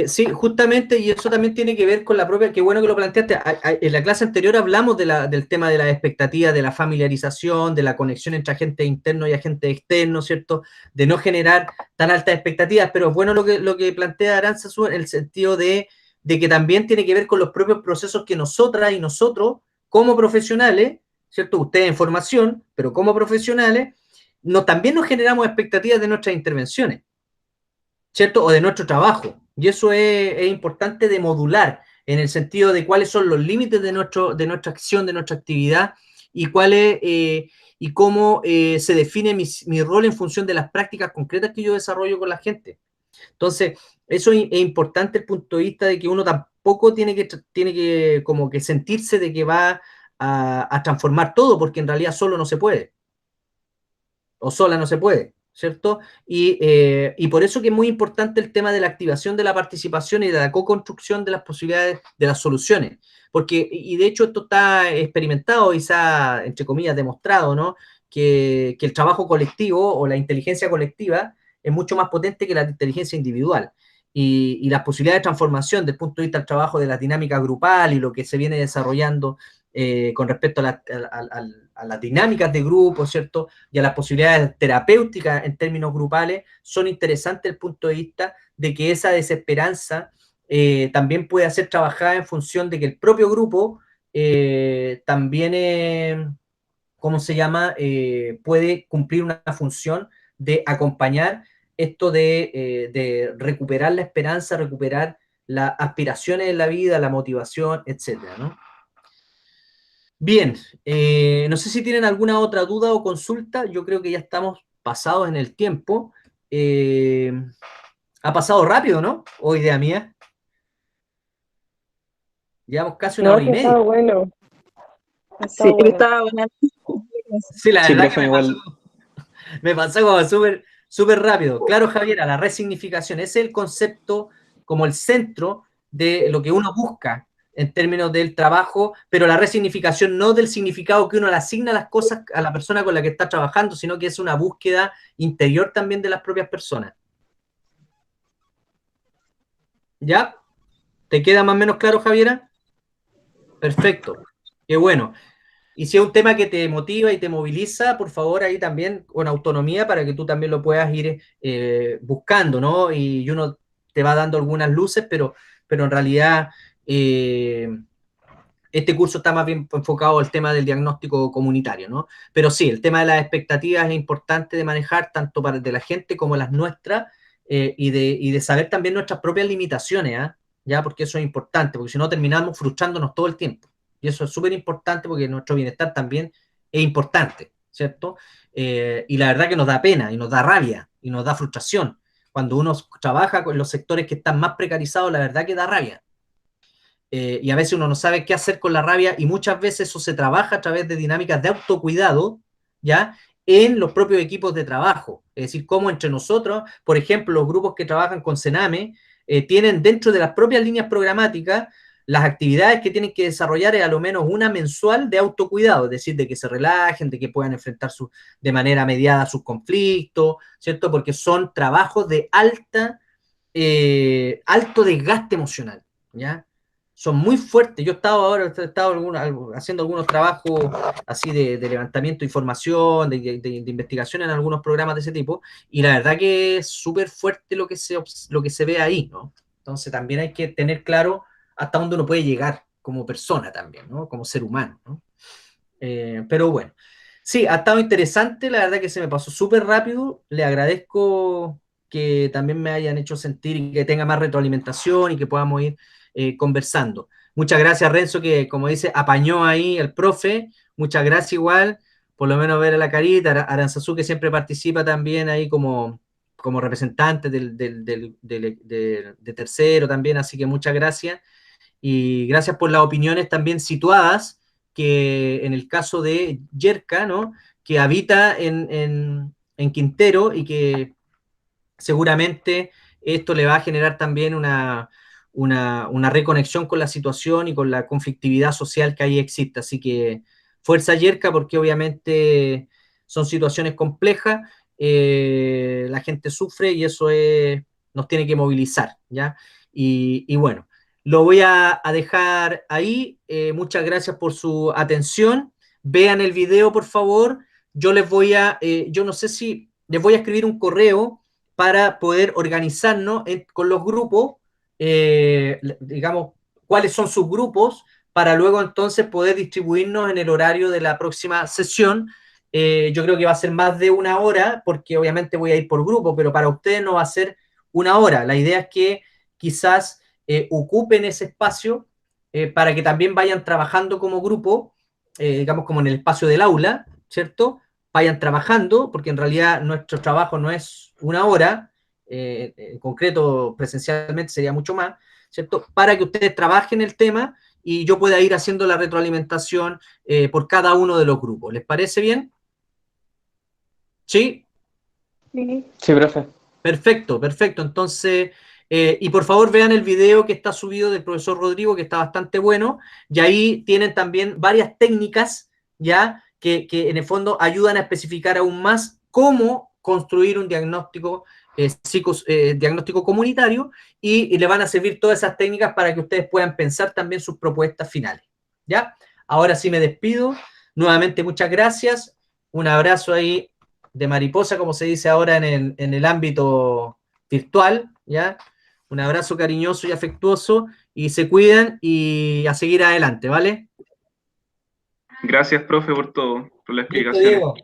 Sí, justamente, y eso también tiene que ver con la propia, qué bueno que lo planteaste. En la clase anterior hablamos del tema de las expectativas, de la familiarización, de la conexión entre agente interno y agente externo, ¿cierto? De no generar tan altas expectativas, pero es bueno lo que plantea Aranzazu en el sentido de que también tiene que ver con los propios procesos que nosotras y nosotros, como profesionales, ¿cierto? Ustedes en formación, pero como profesionales, también nos generamos expectativas de nuestras intervenciones, ¿cierto? O de nuestro trabajo. Y eso es importante de modular en el sentido de cuáles son los límites de nuestra acción, de nuestra actividad y y cómo se define mi rol en función de las prácticas concretas que yo desarrollo con la gente. Entonces, eso es importante el punto de vista de que uno tampoco tiene que como que sentirse de que va a transformar todo, porque en realidad solo no se puede, o sola no se puede, ¿cierto? Y por eso que es muy importante el tema de la activación de la participación y de la co-construcción de las posibilidades de las soluciones, porque, y de hecho esto está experimentado, quizá, entre comillas, demostrado, ¿no? Que el trabajo colectivo o la inteligencia colectiva es mucho más potente que la inteligencia individual. Y las posibilidades de transformación desde el punto de vista del trabajo de la dinámica grupal y lo que se viene desarrollando con respecto a las dinámicas de grupo, ¿cierto? Y a las posibilidades terapéuticas en términos grupales, son interesantes desde el punto de vista de que esa desesperanza también puede ser trabajada en función de que el propio grupo también, ¿cómo se llama? Puede cumplir una función de acompañar esto de recuperar la esperanza, recuperar las aspiraciones en la vida, la motivación, etcétera, ¿no? Bien, no sé si tienen alguna otra duda o consulta. Yo creo que ya estamos pasados en el tiempo. Ha pasado rápido, ¿no? O idea mía. Llevamos casi una
No,
hora y
sí,
media.
estaba bueno.
Sí,
Está bueno.
estaba buena.
Sí, la
Sí,
verdad que
profe, igual.
me pasó como súper rápido. Claro, Javiera, la resignificación es el concepto como el centro de lo que uno busca en términos del trabajo, pero la resignificación no del significado que uno le asigna a las cosas a la persona con la que está trabajando, sino que es una búsqueda interior también de las propias personas. ¿Ya? ¿Te queda más o menos claro, Javiera? Perfecto. Qué bueno. Y si es un tema que te motiva y te moviliza, por favor, ahí también con autonomía para que tú también lo puedas ir buscando, ¿no? Y uno te va dando algunas luces, pero en realidad este curso está más bien enfocado al tema del diagnóstico comunitario, ¿no? Pero sí, el tema de las expectativas es importante de manejar, tanto para de la gente como las nuestras, y de saber también nuestras propias limitaciones, ¿ah? ¿Ya? Porque eso es importante, porque si no terminamos frustrándonos todo el tiempo. Y eso es súper importante porque nuestro bienestar también es importante, ¿cierto? Y la verdad que nos da pena y nos da rabia y nos da frustración. Cuando uno trabaja con los sectores que están más precarizados, la verdad que da rabia. Y a veces uno no sabe qué hacer con la rabia y muchas veces eso se trabaja a través de dinámicas de autocuidado, ¿ya? En los propios equipos de trabajo. Es decir, cómo entre nosotros, por ejemplo, los grupos que trabajan con Sename, tienen dentro de las propias líneas programáticas las actividades que tienen que desarrollar es a lo menos una mensual de autocuidado, es decir, de que se relajen, de que puedan enfrentar de manera mediada sus conflictos, ¿cierto? Porque son trabajos de alto desgaste emocional, ¿ya? Son muy fuertes. Yo he estado haciendo algunos trabajos así de levantamiento de información, de investigación en algunos programas de ese tipo, y la verdad que es súper fuerte lo que se ve ahí, ¿no? Entonces también hay que tener claro hasta dónde uno puede llegar como persona también, ¿no? Como ser humano, ¿no? Pero bueno, sí, ha estado interesante, la verdad que se me pasó súper rápido, le agradezco que también me hayan hecho sentir y que tenga más retroalimentación y que podamos ir conversando. Muchas gracias, Renzo, que como dice, apañó ahí el profe, muchas gracias igual, por lo menos ver a la carita, Aranzazú que siempre participa también ahí como representante de tercero también, así que muchas gracias. Y gracias por las opiniones también situadas, que en el caso de Yerka, ¿no? Que habita en Quintero y que seguramente esto le va a generar también una reconexión con la situación y con la conflictividad social que ahí existe. Así que fuerza Yerka, porque obviamente son situaciones complejas, la gente sufre y eso nos tiene que movilizar, ¿ya? Y bueno, lo voy a dejar ahí. Muchas gracias por su atención. Vean el video, por favor. Yo no sé si les voy a escribir un correo para poder organizarnos con los grupos, digamos, cuáles son sus grupos, para luego entonces poder distribuirnos en el horario de la próxima sesión. Yo creo que va a ser más de una hora, porque obviamente voy a ir por grupo, pero para ustedes no va a ser una hora. La idea es que quizás ocupen ese espacio para que también vayan trabajando como grupo, digamos como en el espacio del aula, ¿cierto? Vayan trabajando, porque en realidad nuestro trabajo no es una hora, en concreto presencialmente sería mucho más, ¿cierto? Para que ustedes trabajen el tema y yo pueda ir haciendo la retroalimentación por cada uno de los grupos. ¿Les parece bien? ¿Sí?
Sí, profe.
Perfecto, perfecto. Entonces, y por favor vean el video que está subido del profesor Rodrigo, que está bastante bueno, y ahí tienen también varias técnicas, ¿ya? Que en el fondo ayudan a especificar aún más cómo construir un diagnóstico, diagnóstico comunitario, y le van a servir todas esas técnicas para que ustedes puedan pensar también sus propuestas finales, ¿ya? Ahora sí me despido. Nuevamente, muchas gracias. Un abrazo ahí de mariposa, como se dice ahora en el ámbito virtual, ¿ya? Un abrazo cariñoso y afectuoso, y se cuidan y a seguir adelante, ¿vale?
Gracias, profe, por todo, por las
Listo,
explicaciones.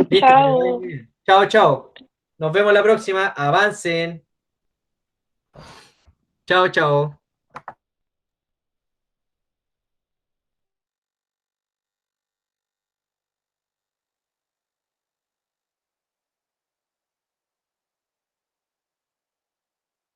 Diego. Listo, que te vaya
Chao.
muy bien. Chao, chao. Nos vemos la próxima. Avancen. Chao, chao.